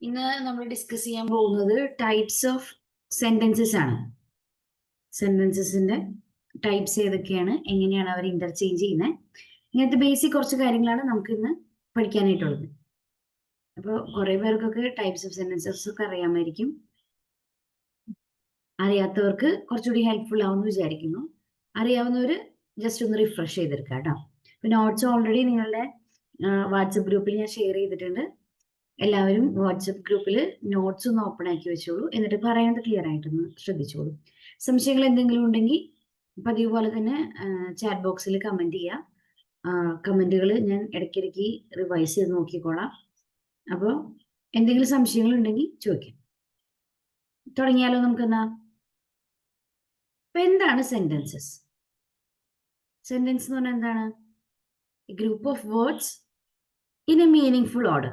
ഇന്ന് നമ്മൾ ഡിസ്കസ് ചെയ്യാൻ പോകുന്നത് ടൈപ്സ് ഓഫ് സെന്റൻസസ് ആണ്. സെന്റൻസസിന്റെ ടൈപ്സ് ഏതൊക്കെയാണ്, എങ്ങനെയാണ് അവർ ഇന്റർചേഞ്ച് ചെയ്യുന്നത്, ഇങ്ങനത്തെ ബേസിക് കുറച്ച് കാര്യങ്ങളാണ് നമുക്ക് ഇന്ന് പഠിക്കാനായിട്ടുള്ളത്. അപ്പോൾ കുറെ പേർക്കൊക്കെ ടൈപ്സ് ഓഫ് സെന്റൻസസ് ഒക്കെ അറിയാമായിരിക്കും. അറിയാത്തവർക്ക് കുറച്ചുകൂടി ഹെൽപ്ഫുൾ ആവുമെന്ന് വിചാരിക്കുന്നു. അറിയാവുന്നവർ ജസ്റ്റ് ഒന്ന് റിഫ്രഷ് ചെയ്തെടുക്കാം കേട്ടോ. ഇപ്പൊ നോട്ട്സ് ഓൾറെഡി നിങ്ങളുടെ വാട്സപ്പ് ഗ്രൂപ്പിൽ ഞാൻ ഷെയർ ചെയ്തിട്ടുണ്ട്. എല്ലാവരും വാട്സപ്പ് ഗ്രൂപ്പിൽ നോട്ട്സ് ഒന്ന് ഓപ്പൺ ആക്കി വെച്ചോളൂ. എന്നിട്ട് പറയുന്നത് ക്ലിയർ ആയിട്ടൊന്ന് ശ്രദ്ധിച്ചോളൂ. സംശയങ്ങൾ എന്തെങ്കിലും ഉണ്ടെങ്കിൽ പതിവ് പോലെ തന്നെ ചാറ്റ് ബോക്സിൽ കമന്റ് ചെയ്യുക. കമന്റുകൾ ഞാൻ ഇടയ്ക്കിടയ്ക്ക് റിവൈസ് ചെയ്ത് നോക്കിക്കോളാം. അപ്പോൾ എന്തെങ്കിലും സംശയങ്ങൾ ഉണ്ടെങ്കിൽ ചോദിക്കാം. തുടങ്ങിയാലോ നമുക്കെന്നാ? ഇപ്പൊ എന്താണ് സെന്റൻസസ്? സെന്റൻസ് എന്ന് പറഞ്ഞാൽ എന്താണ്? Group of words in A meaning full order.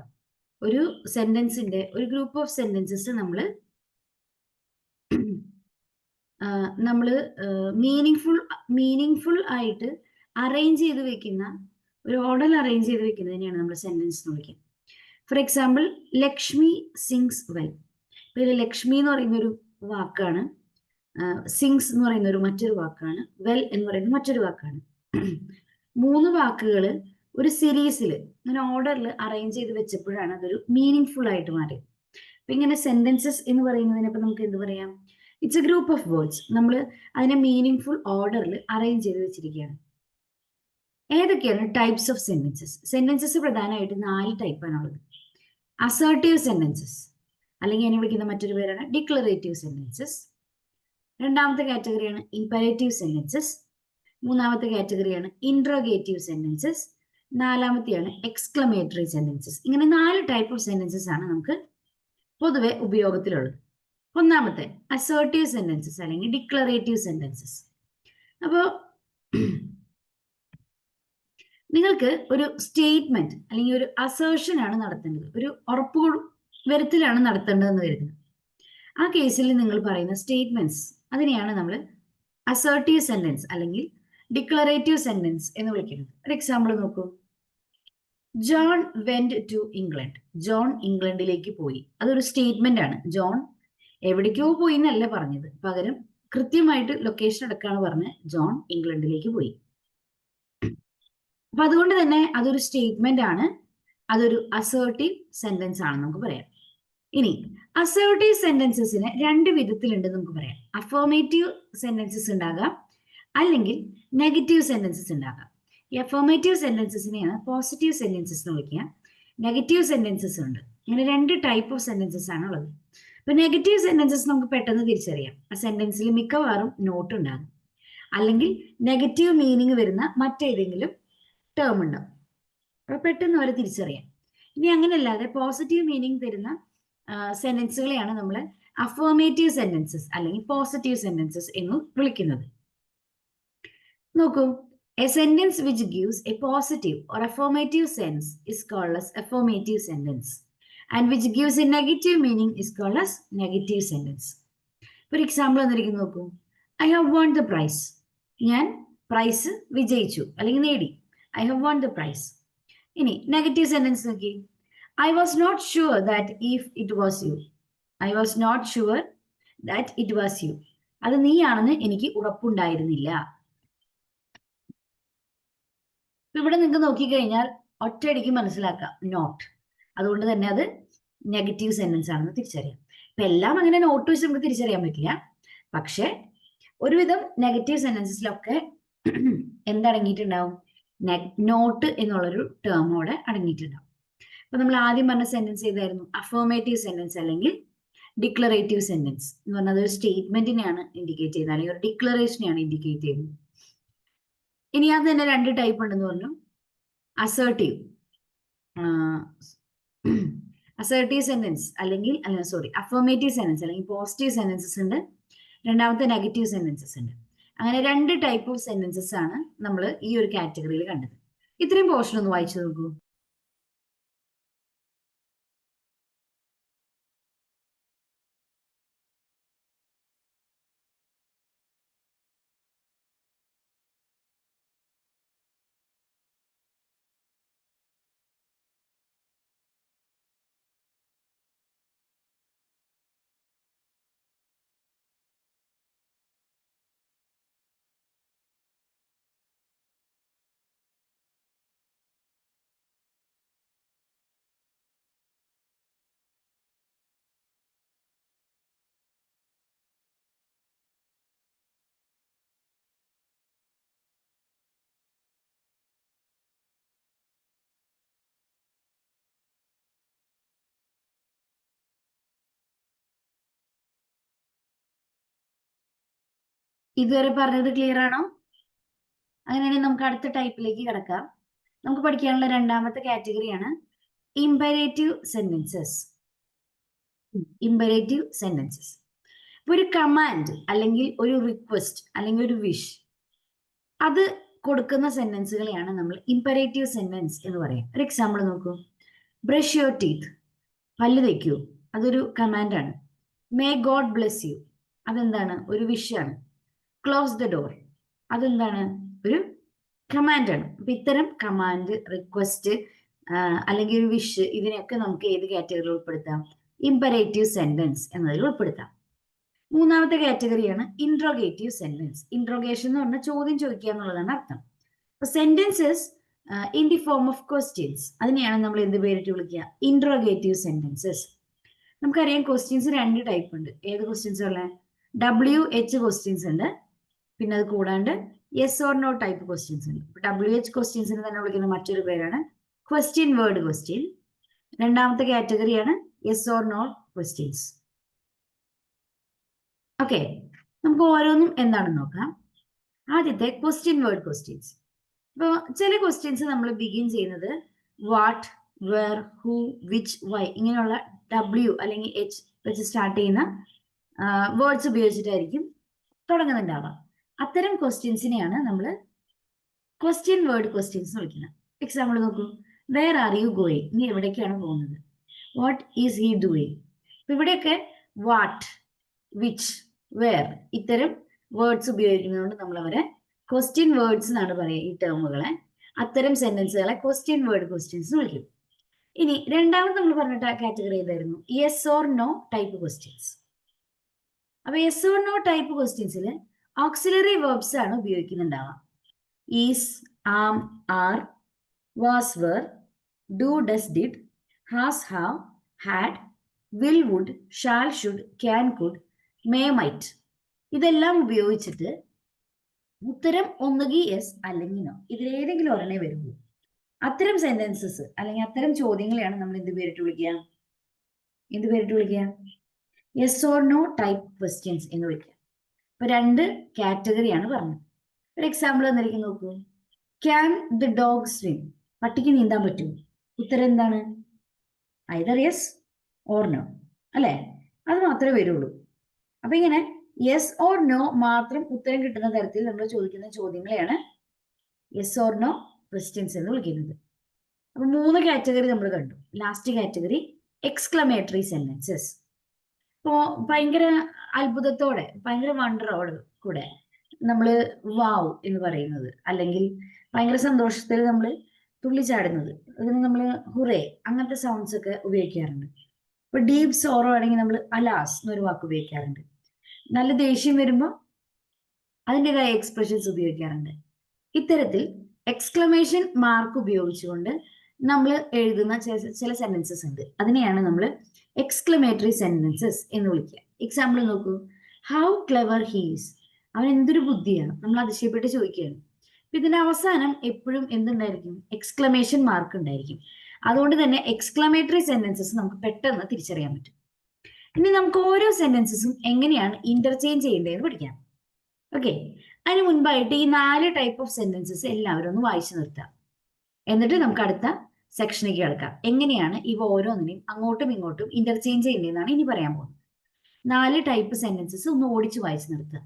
ഒരു സെന്റൻസിന്റെ ഒരു ഗ്രൂപ്പ് ഓഫ് സെന്റൻസസ് നമ്മൾ മീനിങ് ഫുൾ ആയിട്ട് അറേഞ്ച് ചെയ്ത് വെക്കുന്ന ഒരു ഓർഡറിൽ അറേഞ്ച് ചെയ്ത് വെക്കുന്നതിനെയാണ് നമ്മൾ സെന്റൻസ് എന്ന് വിളിക്കുക. For example, Lakshmi sings well. ഇതിൽ ലക്ഷ്മി എന്ന് പറയുന്ന ഒരു വാക്കാണ്, സിങ്സ് എന്ന് പറയുന്ന ഒരു മറ്റൊരു വാക്കാണ്, വെൽ എന്ന് പറയുന്ന മറ്റൊരു വാക്കാണ്. മൂന്ന് വാക്കുകൾ ഒരു സീരീസിൽ ഇങ്ങനെ ഓർഡറിൽ അറേഞ്ച് ചെയ്ത് വെച്ചപ്പോഴാണ് അതൊരു മീനിങ് ഫുൾ ആയിട്ട് മാറിയത്. അപ്പൊ ഇങ്ങനെ സെന്റൻസസ് എന്ന് പറയുന്നതിനെ ഇപ്പൊ നമുക്ക് എന്ത് പറയാം? It's A group of words. നമ്മൾ അതിനെ മീനിങ് ഫുൾ ഓർഡറിൽ അറേഞ്ച് ചെയ്ത് വെച്ചിരിക്കുകയാണ്. ഏതൊക്കെയാണ് ടൈപ്സ് ഓഫ് സെന്റൻസസ്? സെന്റൻസസ് പ്രധാനമായിട്ട് 4 ടൈപ്പാണുള്ളത്. അസേർട്ടീവ് സെന്റൻസസ്, അല്ലെങ്കിൽ അതിനെ വിളിക്കുന്ന മറ്റൊരു പേരാണ് ഡിക്ലറേറ്റീവ് സെന്റൻസസ്. രണ്ടാമത്തെ കാറ്റഗറിയാണ് ഇംപെരേറ്റീവ് സെന്റൻസസ്. മൂന്നാമത്തെ കാറ്റഗറിയാണ് ഇൻട്രോഗേറ്റീവ് സെന്റൻസസ്. നാലാമത്തെയാണ് എക്സ്ക്ലമേറ്ററി സെന്റൻസസ്. ഇങ്ങനെ 4 ടൈപ്പ് ഓഫ് സെന്റൻസസ് ആണ് നമുക്ക് പൊതുവെ ഉപയോഗത്തിലുള്ളത്. ഒന്നാമത്തെ അസേർട്ടീവ് സെന്റൻസസ് അല്ലെങ്കിൽ ഡിക്ലറേറ്റീവ് സെന്റൻസസ്. അപ്പോൾ നിങ്ങൾക്ക് ഒരു സ്റ്റേറ്റ്മെന്റ് അല്ലെങ്കിൽ ഒരു അസേർഷൻ ആണ് നടത്തേണ്ടത്, ഒരു ഉറപ്പ് വരുത്തലാണ് നടത്തേണ്ടതെന്ന് കരുതുന്നത്. ആ കേസിൽ നിങ്ങൾ പറയുന്ന സ്റ്റേറ്റ്മെന്റ്സ്, അതിനെയാണ് നമ്മൾ അസേർട്ടീവ് സെന്റൻസ് അല്ലെങ്കിൽ ഡിക്ലറേറ്റീവ് സെന്റൻസ് എന്ന് വിളിക്കുന്നത്. ഒരു എക്സാമ്പിൾ നോക്കൂ. John went to England. John ഇംഗ്ലണ്ടിലേക്ക് പോയി. അതൊരു സ്റ്റേറ്റ്മെന്റ് ആണ്. ജോൺ എവിടേക്കോ പോയി എന്നല്ല പറഞ്ഞത്, പകരം കൃത്യമായിട്ട് ലൊക്കേഷൻ അടക്കാണ് പറഞ്ഞത്. ജോൺ ഇംഗ്ലണ്ടിലേക്ക് പോയി. അപ്പൊ അതുകൊണ്ട് തന്നെ അതൊരു സ്റ്റേറ്റ്മെന്റ് ആണ്, അതൊരു അസേർട്ടീവ് സെന്റൻസ് ആണെന്ന് നമുക്ക് പറയാം. ഇനി അസേർട്ടീവ് സെന്റൻസസിന് 2 വിധത്തിലുണ്ട് നമുക്ക് പറയാം. അഫർമേറ്റീവ് സെന്റൻസസ് ഉണ്ടാകാം, അല്ലെങ്കിൽ നെഗറ്റീവ് സെന്റൻസസ് ഉണ്ടാകാം. ഈ അഫർമേറ്റീവ് സെന്റൻസസിനെയാണ് പോസിറ്റീവ് സെന്റൻസസ് എന്ന് വിളിക്കുക. നെഗറ്റീവ് സെന്റൻസസ് ഉണ്ട്. ഇങ്ങനെ 2 ടൈപ്പ് ഓഫ് സെന്റൻസസ് ആണ് ഉള്ളത്. ഇപ്പൊ നെഗറ്റീവ് സെന്റൻസസ് നമുക്ക് പെട്ടെന്ന് തിരിച്ചറിയാം. ആ സെന്റൻസിൽ മിക്കവാറും നോട്ട് ഉണ്ടാകും, അല്ലെങ്കിൽ നെഗറ്റീവ് മീനിങ് വരുന്ന മറ്റേതെങ്കിലും ടേം ഉണ്ടാവും. അപ്പൊ പെട്ടെന്ന് അവരെ തിരിച്ചറിയാം. ഇനി അങ്ങനെയല്ലാതെ പോസിറ്റീവ് മീനിങ് തരുന്ന സെന്റൻസുകളെയാണ് നമ്മൾ അഫർമേറ്റീവ് സെന്റൻസസ് അല്ലെങ്കിൽ പോസിറ്റീവ് സെന്റൻസസ് എന്ന് വിളിക്കുന്നത്. നോക്കൂ, a sentence which gives a positive or affirmative sense is called as affirmative sentence, and which gives a negative meaning is called as negative sentence. ഒരു example തന്നിരിക്കുന്നു, നോക്കൂ. I have won the prize. ഞാൻ prize വിജയിച്ചു അല്ലെങ്കിൽ നേടി. I have won the prize. ഇനി negative sentence നോക്കി. I was not sure that if it was you. I was not sure that it was you. അത് നീയാണെന്ന് എനിക്ക് ഉറപ്പുണ്ടായിരുന്നില്ല. ഇവിടെ നിങ്ങൾക്ക് നോക്കിക്കഴിഞ്ഞാൽ ഒറ്റയടിക്ക് മനസ്സിലാക്കാം നോട്ട്. അതുകൊണ്ട് തന്നെ അത് നെഗറ്റീവ് സെന്റൻസ് ആണെന്ന് തിരിച്ചറിയാം. ഇപ്പൊ എല്ലാം അങ്ങനെ നോട്ട് വെച്ച് നമുക്ക് തിരിച്ചറിയാൻ പറ്റില്ല. പക്ഷെ ഒരുവിധം നെഗറ്റീവ് സെന്റൻസസിലൊക്കെ എന്തടങ്ങിയിട്ടുണ്ടാവും? നോട്ട് എന്നുള്ളൊരു ടേമോടെ അടങ്ങിയിട്ടുണ്ടാവും. അപ്പൊ നമ്മൾ ആദ്യം പറഞ്ഞ സെന്റൻസ് ഏതായിരുന്നു? അഫർമേറ്റീവ് സെന്റൻസ് അല്ലെങ്കിൽ ഡിക്ലറേറ്റീവ് സെന്റൻസ് എന്ന് പറഞ്ഞാൽ ഒരു സ്റ്റേറ്റ്മെന്റിനെയാണ് ഇൻഡിക്കേറ്റ് ചെയ്യുന്നത്, അല്ലെങ്കിൽ ഒരു ഡിക്ലറേഷനെയാണ് ഇൻഡിക്കേറ്റ് ചെയ്യുന്നത്. ഇനി അത് തന്നെ 2 ടൈപ്പ് ഉണ്ടെന്ന് പറഞ്ഞു. അസേർട്ടീവ് സെന്റൻസ് അല്ലെങ്കിൽ അഫർമേറ്റീവ് സെന്റൻസ് അല്ലെങ്കിൽ പോസിറ്റീവ് സെന്റൻസസ് ഉണ്ട്. രണ്ടാമത്തെ നെഗറ്റീവ് സെന്റൻസസ് ഉണ്ട്. അങ്ങനെ 2 ടൈപ്പ് ഓഫ് സെന്റൻസസ് ആണ് നമ്മൾ ഈ ഒരു കാറ്റഗറിയിൽ കണ്ടത്. ഇത്രയും പോർഷൻ ഒന്ന് വായിച്ചു നോക്കൂ. ഇതുവരെ പറഞ്ഞത് ക്ലിയർ ആണോ? അങ്ങനെയാണെങ്കിൽ നമുക്ക് അടുത്ത ടൈപ്പിലേക്ക് കിടക്കാം. നമുക്ക് പഠിക്കാനുള്ള രണ്ടാമത്തെ കാറ്റഗറിയാണ് ഇമ്പരേറ്റീവ് സെന്റൻസസ്. ഇമ്പരേറ്റീവ് സെന്റൻസസ് ഒരു കമാൻഡ് അല്ലെങ്കിൽ ഒരു റിക്വസ്റ്റ് അല്ലെങ്കിൽ ഒരു വിഷ് അത് കൊടുക്കുന്ന സെന്റൻസുകളെയാണ് നമ്മൾ ഇമ്പരേറ്റീവ് സെന്റൻസ് എന്ന് പറയാം. ഒരു എക്സാമ്പിൾ നോക്കൂ. ബ്രഷ് യുവർ ടീത്ത്, പല്ല് തേക്കൂ, അതൊരു കമാൻഡാണ്. മേ ഗോഡ് ബ്ലെസ് യു, അതെന്താണ്? ഒരു വിഷാണ്. ക്ലോസ് ദ ഡോർ, അതെന്താണ്? ഒരു കമാൻഡാണ്. അപ്പൊ ഇത്തരം കമാൻഡ്, റിക്വസ്റ്റ് അല്ലെങ്കിൽ ഒരു വിഷ്, ഇതിനെയൊക്കെ നമുക്ക് ഏത് കാറ്റഗറിയിൽ ഉൾപ്പെടുത്താം? ഇമ്പരേറ്റീവ് സെന്റൻസ് എന്നതിൽ ഉൾപ്പെടുത്താം. മൂന്നാമത്തെ കാറ്റഗറിയാണ് ഇൻട്രോഗേറ്റീവ് സെന്റൻസ്. ഇൻട്രോഗേഷൻ എന്ന് പറഞ്ഞാൽ ചോദ്യം ചോദിക്കുക എന്നുള്ളതാണ് അർത്ഥം. അപ്പൊ sentences in the form of questions, അതിനെയാണ് നമ്മൾ എന്ത് പേരിട്ട് വിളിക്കുക? Interrogative sentences. നമുക്കറിയാം ക്വസ്റ്റ്യൻസ് രണ്ട് ടൈപ്പ് ഉണ്ട്. ഏത് ക്വസ്റ്റ്യൻസ് ഉള്ളത്? WH ക്വസ്റ്റ്യൻസ് ഉണ്ട്, പിന്നെ അത് കൂടാണ്ട് yes or no type questions ഉണ്ട്. WH ക്വസ്റ്റ്യൻസിന് തന്നെ വിളിക്കുന്ന മറ്റൊരു പേരാണ് ക്വസ്റ്റ്യൻ വേർഡ് ക്വസ്റ്റ്യൻ. രണ്ടാമത്തെ കാറ്റഗറിയാണ് yes or no questions. Okay, നമുക്ക് ഓരോന്നും എന്താണെന്ന് നോക്കാം. ആദ്യത്തെ ക്വസ്റ്റ്യൻ വേർഡ് ക്വസ്റ്റ്യൻസ്. ഇപ്പോൾ ചില ക്വസ്റ്റ്യൻസ് നമ്മൾ ബിഗിൻ ചെയ്യുന്നത് what, where, who, which, why ഇങ്ങനെയുള്ള W അല്ലെങ്കിൽ H വെച്ച് സ്റ്റാർട്ട് ചെയ്യുന്ന വേർഡ്സ് ഉപയോഗിച്ചിട്ടായിരിക്കും തുടങ്ങുന്നുണ്ടാവുക. അത്തരം ക്വസ്റ്റ്യൻസിനെയാണ് നമ്മൾ ക്വസ്റ്റ്യൻ വേർഡ് ക്വസ്റ്റ്യൻസ് എന്ന് വിളിക്കുന്നത്. എക്സാമ്പിൾ നോക്കൂ. വേർ ആർ യു ഗോയിങ്, നീ എവിടേക്കാണ് പോകുന്നത്? What is he doing. ഇവിടെയൊക്കെ വാട്ട്, വിച്ച്, വേർ ഇത്തരം വേർഡ്സ് ഉപയോഗിക്കുന്നതുകൊണ്ട് നമ്മൾ അവരെ ക്വസ്റ്റ്യൻ വേർഡ്സ് എന്നാണ് പറയുക. ഈ ടേമുകളെ, അത്തരം സെന്റൻസുകളെ ക്വസ്റ്റ്യൻ വേർഡ് ക്വസ്റ്റ്യൻസ് എന്ന് വിളിക്കും. ഇനി രണ്ടാമത് നമ്മൾ പറഞ്ഞ കാറ്റഗറി ഏതായിരുന്നു? Yes or no type questions. അപ്പൊ യെസ് ഓർ നോ ടൈപ്പ് ക്വസ്റ്റ്യൻസിൽ ഓക്സിലറി വെർബ്സ് ആണ് ഉപയോഗിക്കുന്നുണ്ടാവുക. Is, am, are, was, were, do, does, did, has, have, had, will, would, shall, should, can, could, may, might ഇതെല്ലാം ഉപയോഗിച്ചിട്ട് ഉത്തരം ഒന്നുകിൽ yes അല്ലെങ്കിൽ no, ഇതിലേതെങ്കിലും ഒരെണ്ണേ വരുള്ളൂ. അത്തരം സെന്റൻസസ് അല്ലെങ്കിൽ അത്തരം ചോദ്യങ്ങളെയാണ് നമ്മൾ എന്ത് പേരിട്ട് വിളിക്കുക? എന്ത് പേരിട്ട് വിളിക്കുക? Yes or no type questions എന്ന് വിളിക്കുക. ഇപ്പൊ രണ്ട് കാറ്റഗറിയാണ് പറഞ്ഞത്. ഒരു എക്സാമ്പിൾ തന്നിരിക്കും നോക്കൂ. ക്യാൻ ദ ഡോഗ് സ്വിം, പട്ടിക്ക് നീന്താൻ പറ്റുമോ? ഉത്തരം എന്താണ്? ഐദർ യെസ് ഓർ നോ, അല്ലെ? അത് മാത്രമേ വരുള്ളൂ. അപ്പൊ ഇങ്ങനെ യെസ് ഓർ നോ മാത്രം ഉത്തരം കിട്ടുന്ന തരത്തിൽ നമ്മൾ ചോദിക്കുന്ന ചോദ്യങ്ങളെയാണ് യെസ് ഓർ നോ ക്വസ്റ്റ്യൻസ് എന്ന് വിളിക്കുന്നത്. അപ്പൊ മൂന്ന് കാറ്റഗറി നമ്മൾ കണ്ടു. Last category exclamatory sentences. ഇപ്പോ ഭയങ്കര അത്ഭുതത്തോടെ, ഭയങ്കര വണ്ടറോട് കൂടെ നമ്മൾ വാവ് എന്ന് പറയുന്നത്, അല്ലെങ്കിൽ ഭയങ്കര സന്തോഷത്തിൽ നമ്മൾ തുള്ളിച്ചാടുന്നത്, അതിന് നമ്മൾ ഹുറേ അങ്ങനത്തെ സൗണ്ട്സ് ഒക്കെ ഉപയോഗിക്കാറുണ്ട്. ഇപ്പൊ ഡീപ് സോറോ ആണെങ്കിൽ നമ്മൾ അലാസ് എന്നൊരു വാക്ക് ഉപയോഗിക്കാറുണ്ട്. നല്ല ദേഷ്യം വരുമ്പോൾ അതിൻ്റെതായ എക്സ്പ്രഷൻസ് ഉപയോഗിക്കാറുണ്ട്. ഇത്തരത്തിൽ എക്സ്ക്ലമേഷൻ മാർക്ക് ഉപയോഗിച്ചുകൊണ്ട് നമ്മൾ എഴുതുന്ന ചില സെന്റൻസസ് ഉണ്ട്. അതിനെയാണ് നമ്മൾ എക്സ്ക്ലമേറ്ററി സെന്റൻസസ് എന്ന് വിളിക്കുക. എക്സാമ്പിൾ നോക്കൂ. ഹൗ ക്ലെവർ ഹീസ്, അവൻ എന്തൊരു ബുദ്ധിയാണ്, നമ്മൾ അതിശയപ്പെട്ട് ചോദിക്കുകയാണ്. ഇതിന്റെ അവസാനം എപ്പോഴും എന്തുണ്ടായിരിക്കും? എക്സ്ക്ലമേഷൻ മാർക്ക് ഉണ്ടായിരിക്കും. അതുകൊണ്ട് തന്നെ എക്സ്ക്ലമേറ്ററി സെന്റൻസസ് നമുക്ക് പെട്ടെന്ന് തിരിച്ചറിയാൻ പറ്റും. ഇനി നമുക്ക് ഓരോ സെന്റൻസസും എങ്ങനെയാണ് ഇന്റർചേഞ്ച് ചെയ്യേണ്ടതെന്ന് പഠിക്കാം. ഓക്കെ, അതിന് മുൻപായിട്ട് ഈ 4 ടൈപ്പ് ഓഫ് സെന്റൻസസ് എല്ലാവരും ഒന്ന് വായിച്ചു നിർത്താം. എന്നിട്ട് നമുക്ക് അടുത്ത സെക്ഷനിലേക്ക് കിടക്കാം. എങ്ങനെയാണ് ഇവ ഓരോന്നിനെയും അങ്ങോട്ടും ഇങ്ങോട്ടും ഇന്റർചേഞ്ച് ചെയ്യേണ്ടതെന്നാണ് ഇനി പറയാൻ പോകുന്നത്. 4 ടൈപ്പ് സെന്റൻസസ് ഒന്ന് ഓടിച്ച് വായിച്ചു നിർത്തുക.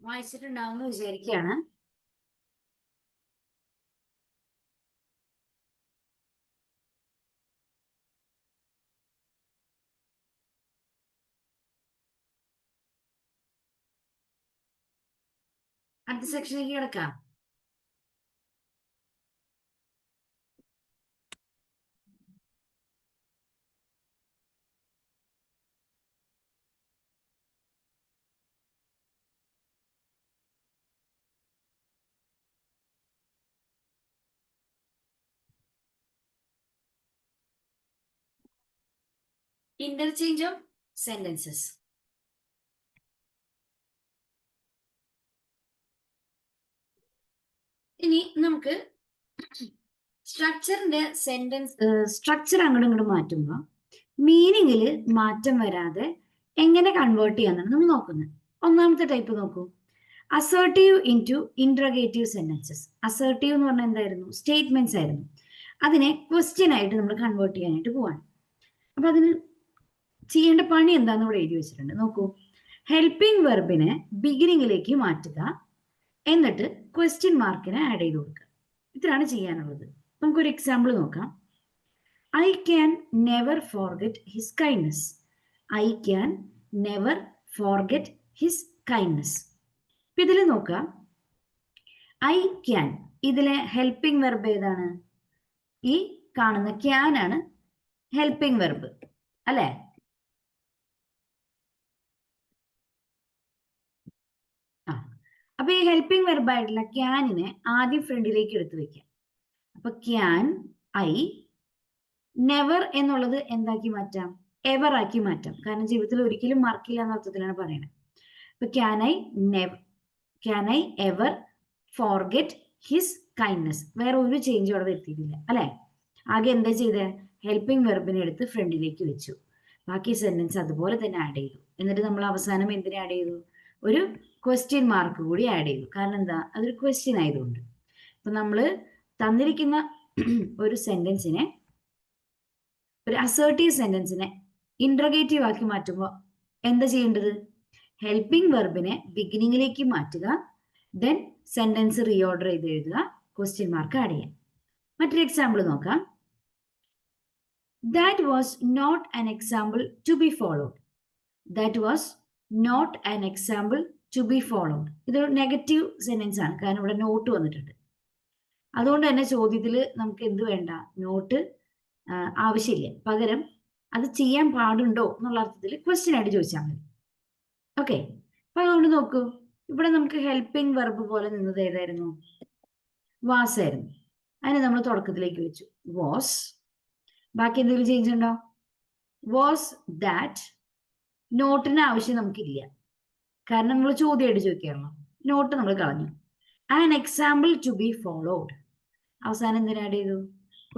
വായിച്ചിട്ടുണ്ടാവുമെന്ന് വിചാരിക്കുകയാണ്. അടുത്ത സെക്ഷനിലേക്ക് കിടക്കാം. Interchange of sentences. ഇനി നമുക്ക് സ്ട്രക്ചറിന്റെ സ്ട്രക്ചർ അങ്ങോട്ടും ഇങ്ങോട്ട് മാറ്റുമ്പോൾ മീനിങ്ങിൽ മാറ്റം വരാതെ എങ്ങനെ കൺവേർട്ട് ചെയ്യാന്നാണ് നമ്മൾ നോക്കുന്നത്. ഒന്നാമത്തെ ടൈപ്പ് നോക്കൂ, assertive into interrogative sentences. Assertive എന്ന് പറഞ്ഞാൽ എന്തായിരുന്നു? സ്റ്റേറ്റ്മെന്റ്സ് ആയിരുന്നു. അതിനെ ക്വസ്റ്റ്യൻ ആയിട്ട് നമ്മൾ കൺവേർട്ട് ചെയ്യാനായിട്ട് പോവാണ്. അപ്പൊ അതിന് ചെയ്യേണ്ട പണി എന്താന്ന് ഇവിടെ എഴുതി വെച്ചിട്ടുണ്ട്. നോക്കൂ, ഹെൽപ്പിംഗ് വെർബിനെ ബിഗിനിങ്ങിലേക്ക് മാറ്റുക, എന്നിട്ട് ക്വസ്റ്റ്യൻ മാർക്കിനെ ആഡ് ചെയ്ത് കൊടുക്കുക. ഇത്രയാണ് ചെയ്യാനുള്ളത്. നമുക്കൊരു എക്സാമ്പിൾ നോക്കാം. I can never forget his kindness. I can never forget his kindness. ഇതിൽ നോക്കുക, ഐ ക്യാൻ, ഇതിലെ ഹെൽപ്പിംഗ് വെർബ് ഏതാണ്? ഈ കാണുന്ന ക്യാൻ ആണ് ഹെൽപ്പിംഗ് വെർബ് അല്ലെ? അപ്പൊ ഈ ഹെൽപ്പിംഗ് വെർബ് ആയിട്ടുള്ള ക്യാനിനെ ആദ്യം ഫ്രണ്ടിലേക്ക് എടുത്തു വെക്കാം. അപ്പൊ ക്യാൻ ഐ, നെവർ എന്നുള്ളത് എന്താക്കി മാറ്റാം? എവർ ആക്കി മാറ്റാം. കാരണം ജീവിതത്തിൽ ഒരിക്കലും മറക്കില്ല എന്ന അർത്ഥത്തിലാണ് പറയുന്നത്. അപ്പൊ can I ever forget his kindness. വേറെ ഒരു ചേഞ്ച് അവിടെ വരുത്തിയിട്ടില്ല അല്ലെ? ആകെ എന്താ ചെയ്തേ? ഹെൽപ്പിംഗ് വെർബിനെ എടുത്ത് ഫ്രണ്ടിലേക്ക് വെച്ചു. ബാക്കി സെന്റൻസ് അതുപോലെ തന്നെ ആഡ് ചെയ്തു. എന്നിട്ട് നമ്മൾ അവസാനം എന്തിനെ ആഡ് ചെയ്തു? ഒരു ക്വസ്റ്റ്യൻ മാർക്ക് കൂടി ആഡ് ചെയ്തു. കാരണം എന്താ? അതൊരു ക്വസ്റ്റ്യൻ ആയതുകൊണ്ട്. അപ്പൊ നമ്മൾ തന്നിരിക്കുന്ന ഒരു സെന്റൻസിനെ, ഒരു അസേർട്ടീവ് സെന്റൻസിനെ ഇൻട്രഗേറ്റീവ് ആക്കി മാറ്റുമ്പോൾ എന്താ ചെയ്യേണ്ടത്? ഹെൽപ്പിംഗ് വെർബിനെ ബിഗിനിങ്ങിലേക്ക് മാറ്റുക, ദെൻ സെന്റൻസ് റീഓർഡർ ചെയ്ത് എഴുതുക, ക്വസ്റ്റ്യൻ മാർക്ക് ആഡ് ചെയ്യാം. മറ്റൊരു എക്സാമ്പിൾ നോക്കാം. That was not an example to be followed. That was not an example to be followed. ഇതൊരു നെഗറ്റീവ് സെന്റൻസ് ആണ്, കാരണം ഇവിടെ നോട്ട് വന്നിട്ടുണ്ട്. അതുകൊണ്ട് തന്നെ ചോദ്യത്തിൽ നമുക്ക് എന്ത് വേണ്ട? നോട്ട് ആവശ്യമില്ല. പകരം അത് ചെയ്യാൻ പാടുണ്ടോ എന്നുള്ള അർത്ഥത്തിൽ ക്വസ്റ്റ്യൻ ആയിട്ട് ചോദിച്ചാൽ മതി. ഓക്കെ, അപ്പൊ അതുകൊണ്ട് നോക്കൂ, ഇവിടെ നമുക്ക് ഹെൽപ്പിംഗ് വെർബ് പോലെ നിന്നത് ഏതായിരുന്നു? വാസ് ആയിരുന്നു. അതിനെ നമ്മൾ തുടക്കത്തിലേക്ക് വെച്ചു, വാസ്. ബാക്കി എന്തെങ്കിലും ചേഞ്ച് ഉണ്ടോ? Was that. നോട്ടിന് ആവശ്യം നമുക്കില്ല, കാരണം നമ്മൾ ചോദ്യമായിട്ട് ചോദിക്കാമല്ലോ. നോട്ട് നമ്മൾ കളഞ്ഞു. An example to be followed. അവസാനം എന്തിനാ ആഡ് ചെയ്തു?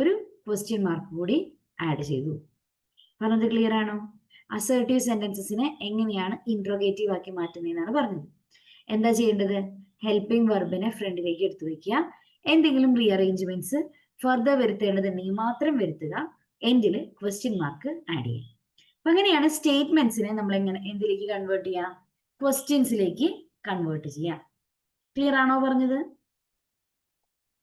ഒരു ക്വസ്റ്റ്യൻ മാർക്ക് കൂടി ആഡ് ചെയ്തു. പറഞ്ഞത് ക്ലിയർ ആണോ? അസേർട്ടീവ് സെന്റൻസസിനെ എങ്ങനെയാണ് ഇൻട്രോഗേറ്റീവ് ആക്കി മാറ്റുന്നതെന്നാണ് പറഞ്ഞത്. എന്താ ചെയ്യേണ്ടത്? ഹെൽപ്പിംഗ് വെർബിനെ ഫ്രണ്ടിലേക്ക് എടുത്തു വെക്കുക. എന്തെങ്കിലും റീഅറേഞ്ച്മെന്റ്സ് ഫർദർ വരുത്തേണ്ടതുണ്ടെങ്കിൽ മാത്രം വരുത്തുക. എൻഡിൽ ക്വസ്റ്റ്യൻ മാർക്ക് ആഡ് ചെയ്യാം. അപ്പൊ അങ്ങനെയാണ് സ്റ്റേറ്റ്മെന്റ്സിനെ നമ്മൾ എങ്ങനെ എന്തിലേക്ക് കൺവേർട്ട് ചെയ്യാം? ക്വസ്റ്റ്യൻസിലേക്ക് കൺവേർട്ട് ചെയ്യാം. ക്ലിയർ ആണോ പറഞ്ഞത്?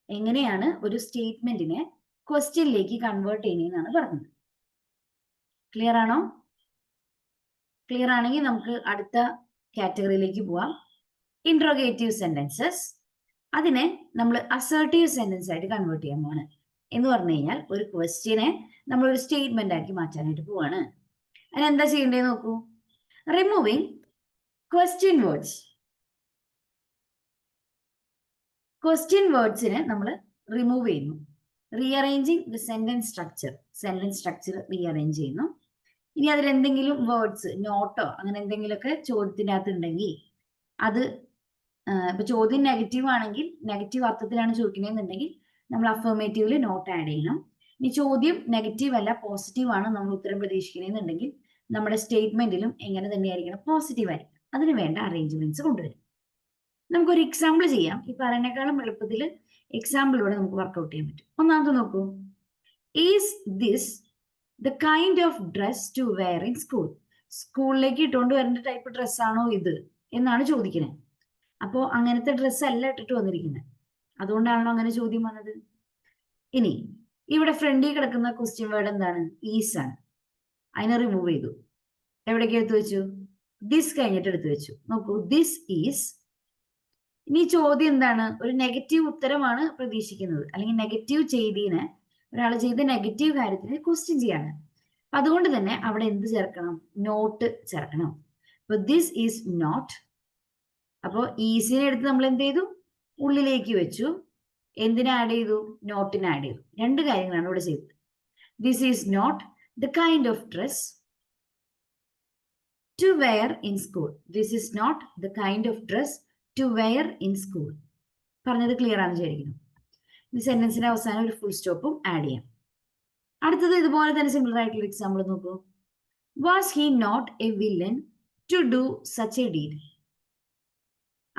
എങ്ങനെയാണ് ഒരു സ്റ്റേറ്റ്മെന്റിനെ ക്വസ്റ്റ്യനിലേക്ക് കൺവേർട്ട് ചെയ്യുന്നതെന്നാണ് പറഞ്ഞത്. ക്ലിയർ ആണോ? ക്ലിയർ ആണെങ്കിൽ നമുക്ക് അടുത്ത കാറ്റഗറിയിലേക്ക് പോവാം. Interrogative sentences. അതിനെ നമ്മൾ അസേർട്ടീവ് സെന്റൻസ് ആയിട്ട് കൺവേർട്ട് ചെയ്യാൻ പോവാണ്. എന്ന് പറഞ്ഞു കഴിഞ്ഞാൽ ഒരു ക്വസ്റ്റ്യനെ നമ്മൾ ഒരു സ്റ്റേറ്റ്മെന്റ് ആക്കി മാറ്റാനായിട്ട് പോവാണ്. അതിനെന്താ ചെയ്യേണ്ടത് നോക്കൂ. Removing question words. ക്വസ്റ്റ്യൻ വേർഡ്സിനെ നമ്മൾ റിമൂവ് ചെയ്യുന്നു. Rearranging the sentence structure. Sentence structure rearrange ചെയ്യുന്നു. ഇനി അതിൽ എന്തെങ്കിലും വേർഡ്സ്, നോട്ടോ അങ്ങനെ എന്തെങ്കിലുമൊക്കെ ചോദ്യത്തിൻ്റെ അകത്ത് ഉണ്ടെങ്കിൽ അത്, ഇപ്പൊ ചോദ്യം നെഗറ്റീവ് ആണെങ്കിൽ, നെഗറ്റീവ് അർത്ഥത്തിലാണ് ചോദിക്കുന്നതെന്നുണ്ടെങ്കിൽ നമ്മൾ അഫർമേറ്റീവില് നോട്ട് ആഡ് ചെയ്യണം. ഇനി ചോദ്യം നെഗറ്റീവ് അല്ല, പോസിറ്റീവ് ആണ് നമ്മൾ ഉത്തരം പ്രതീക്ഷിക്കുന്നതെന്നുണ്ടെങ്കിൽ നമ്മുടെ സ്റ്റേറ്റ്മെന്റിലും എങ്ങനെ തന്നെയായിരിക്കണം? പോസിറ്റീവ് ആയിരിക്കണം. അതിന് വേണ്ട അറേഞ്ച്മെന്റ്സ് കൊണ്ടുവരും. നമുക്കൊരു എക്സാമ്പിൾ ചെയ്യാം. ഈ പറയുന്നേക്കാളും എളുപ്പത്തിൽ എക്സാമ്പിളിലൂടെ നമുക്ക് വർക്ക്ഔട്ട് ചെയ്യാൻ പറ്റും. ഒന്നാമത് നോക്കൂ. Is this the kind of dress to wear in school? സ്കൂളിലേക്ക് ഇട്ടുകൊണ്ട് വരേണ്ട ടൈപ്പ് ഡ്രസ്സാണോ ഇത് എന്നാണ് ചോദിക്കുന്നത്. അപ്പോൾ അങ്ങനത്തെ ഡ്രസ്സ് അല്ല ഇട്ടിട്ട് വന്നിരിക്കുന്നത്. അതുകൊണ്ടാണല്ലോ അങ്ങനെ ചോദ്യം വന്നത്. ഇനി ഇവിടെ ഫ്രണ്ടിൽ കിടക്കുന്ന ക്വസ്റ്റ്യൻ വേർഡ് എന്താണ്? ഈസ് ആണ്. അതിനെ റിമൂവ് ചെയ്തു. എവിടേക്ക് എടുത്തു വെച്ചു? ദിസ് കഴിഞ്ഞിട്ട് എടുത്തു വെച്ചു. നോക്കൂ, ദിസ് ഈസ്. ഇനി ചോദ്യം എന്താണ്? ഒരു നെഗറ്റീവ് ഉത്തരമാണ് പ്രതീക്ഷിക്കുന്നത്, അല്ലെങ്കിൽ നെഗറ്റീവ് ചെയ്തതിന്, ഒരാൾ ചെയ്ത നെഗറ്റീവ് കാര്യത്തിന് ക്വസ്റ്റ്യൻ ചെയ്യാണ്. അപ്പൊ അതുകൊണ്ട് തന്നെ അവിടെ എന്ത് ചേർക്കണം? നോട്ട് ചേർക്കണം. അപ്പൊ ദിസ് ഈസ് നോട്ട്. അപ്പോൾ ഈസിനെ എടുത്ത് നമ്മൾ എന്ത് ചെയ്തു? ഉള്ളിലേക്ക് വെച്ചു. എന്തിനെ ആഡ് ചെയ്തു? നോട്ടിനെ ആഡ് ചെയ്തു. രണ്ട് കാര്യങ്ങളാണ് ഇവിടെ ചെയ്തത്. This is not the kind of dress to wear in school. This is not the kind of dress to wear in school. പറഞ്ഞത് ക്ലിയർ ആണെന്ന് വിചാരിക്കുന്നു. ഈ സെന്റൻസിന്റെ അവസാനം ഒരു ഫുൾ സ്റ്റോപ്പും ആഡ് ചെയ്യാം. അടുത്തത് ഇതുപോലെ തന്നെ സിമിലർ ആയിട്ടുള്ള എക്സാമ്പിൾ നോക്കൂ. Was he not a villain to do such a deed?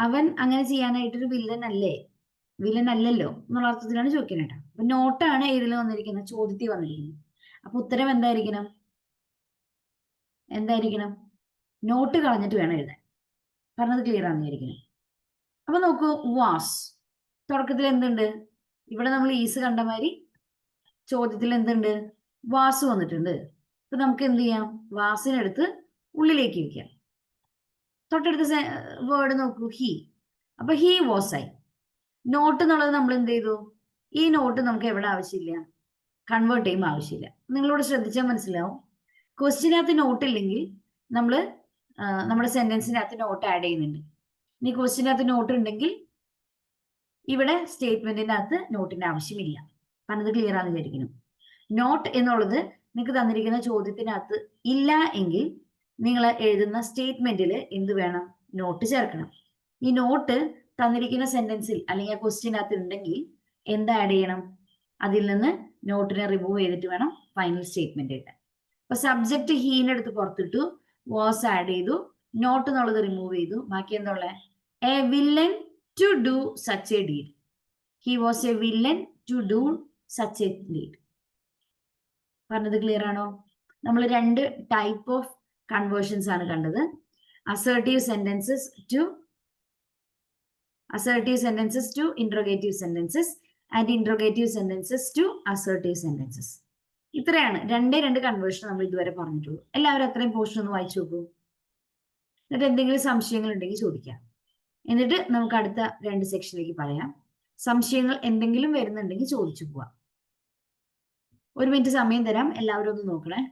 അവൻ അങ്ങനെ ചെയ്യാനായിട്ടൊരു വില്ലൻ അല്ലേ? വില്ലൻ അല്ലല്ലോ എന്നുള്ള അർത്ഥത്തിലാണ് ചോദിക്കുന്നത്. അപ്പൊ നോട്ടാണ് ഏതിൽ വന്നിരിക്കുന്നത്? ചോദ്യത്തിൽ വന്നിരിക്കുന്നത്. അപ്പൊ ഉത്തരം എന്തായിരിക്കണം? നോട്ട് കളഞ്ഞിട്ട് വേണം എഴുതാൻ. പറഞ്ഞത് ക്ലിയർ ആണെന്ന് വിചാരിക്കണം. അപ്പൊ നോക്കൂ, വാസ് തുടക്കത്തിൽ എന്തുണ്ട്? ഇവിടെ നമ്മൾ ഈസ് കണ്ട മാതിരി ചോദ്യത്തിൽ എന്തുണ്ട്? വാസ് വന്നിട്ടുണ്ട്. അപ്പൊ നമുക്ക് എന്ത് ചെയ്യാം? വാസിനെടുത്ത് ഉള്ളിലേക്ക് വയ്ക്കാം. തൊട്ടടുത്ത വേർഡ് നോക്കൂ, ഹി. അപ്പൊ ഹി വാസ് ആയി. നോട്ട് എന്നുള്ളത് നമ്മൾ എന്ത് ചെയ്തു? ഈ നോട്ട് നമുക്ക് എവിടെ ആവശ്യമില്ല? കൺവേർട്ട് ചെയ്യുമ്പോൾ ആവശ്യമില്ല. നിങ്ങളോട് ശ്രദ്ധിച്ചാൽ മനസ്സിലാവും. ക്വസ്റ്റ്യനകത്ത് നോട്ട് ഇല്ലെങ്കിൽ നമ്മൾ നമ്മുടെ സെന്റൻസിനകത്ത് നോട്ട് ആഡ് ചെയ്യുന്നുണ്ട്. ഇനി ക്വസ്റ്റ്യനകത്ത് നോട്ട് ഉണ്ടെങ്കിൽ ഇവിടെ സ്റ്റേറ്റ്മെന്റിനകത്ത് നോട്ടിന്റെ ആവശ്യമില്ല. പറഞ്ഞത് ക്ലിയർ ആണെന്ന് വിചാരിക്കുന്നു. നോട്ട് എന്നുള്ളത് നിങ്ങൾക്ക് തന്നിരിക്കുന്ന ചോദ്യത്തിനകത്ത് ഇല്ല എങ്കിൽ നിങ്ങൾ എഴുതുന്ന സ്റ്റേറ്റ്മെന്റിൽ എന്ത് വേണം? നോട്ട് ചേർക്കണം. ഈ നോട്ട് തന്നിരിക്കുന്ന സെന്റൻസിൽ അല്ലെങ്കിൽ ആ ക്വസ്റ്റ്യനകത്ത് ഉണ്ടെങ്കിൽ എന്ത് ആഡ് ചെയ്യണം? അതിൽ നിന്ന് നോട്ടിനെ റിമൂവ് ചെയ്തിട്ട് വേണം ഫൈനൽ സ്റ്റേറ്റ്മെന്റ് എഴുതാൻ. അപ്പൊ സബ്ജക്ട് ഹീനെ എടുത്ത് പുറത്തിട്ടു, വാസ് ആഡ് ചെയ്തു, നോട്ട് എന്നുള്ളത് റിമൂവ് ചെയ്തു. ബാക്കി എന്തുള്ള? A villain to do such a deed. He was a villain to do such a deed. പറഞ്ഞത് ക്ലിയർ ആണോ? നമ്മൾ രണ്ട് ടൈപ്പ് ഓഫ് കൺവേർഷൻസ് ആണ് കണ്ടത്. Assertive sentences to interrogative sentences and interrogative sentences to assertive sentences. ഇത്രയാണ് രണ്ട് conversion നമ്മൾ ഇതുവരെ പറഞ്ഞിട്ടുള്ളൂ. എല്ലാവരും അത്രയും പോർഷൻ ഒന്ന് വായിച്ചു നോക്കൂ. എന്നിട്ട് എന്തെങ്കിലും സംശയങ്ങൾ ഉണ്ടെങ്കിൽ ചോദിക്കാം. എന്നിട്ട് നമുക്ക് അടുത്ത 2 സെക്ഷനിലേക്ക് പറയാം. സംശയങ്ങൾ എന്തെങ്കിലും വരുന്നുണ്ടെങ്കിൽ ചോദിച്ചു പോവാം. 1 മിനിറ്റ് സമയം തരാം. എല്ലാവരും ഒന്ന് നോക്കണേ.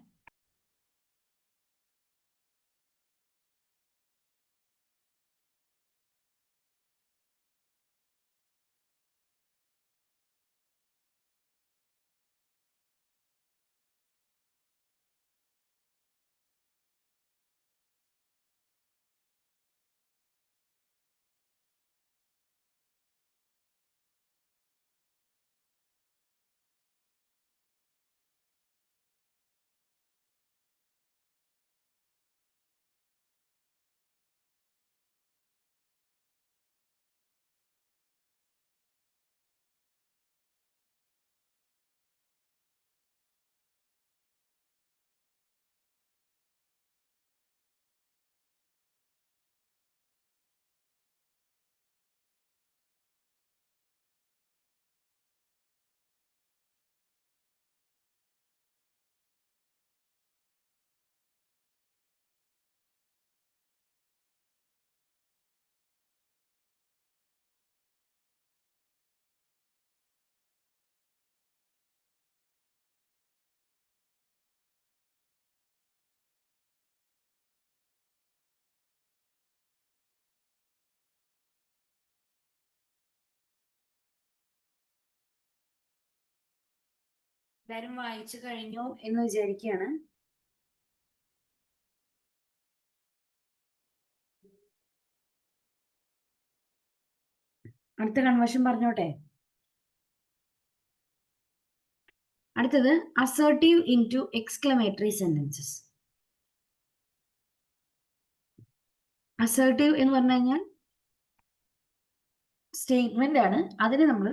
എല്ലാവരും വായിച്ചു കഴിഞ്ഞു എന്ന് വിചാരിക്കുകയാണ്. അടുത്ത കൺവേർഷൻ പറഞ്ഞോട്ടെ. അടുത്തത് assertive into exclamatory sentences. Assertive എന്ന് പറഞ്ഞു കഴിഞ്ഞാൽ സ്റ്റേറ്റ്മെന്റ് ആണ്. അതിന് നമ്മൾ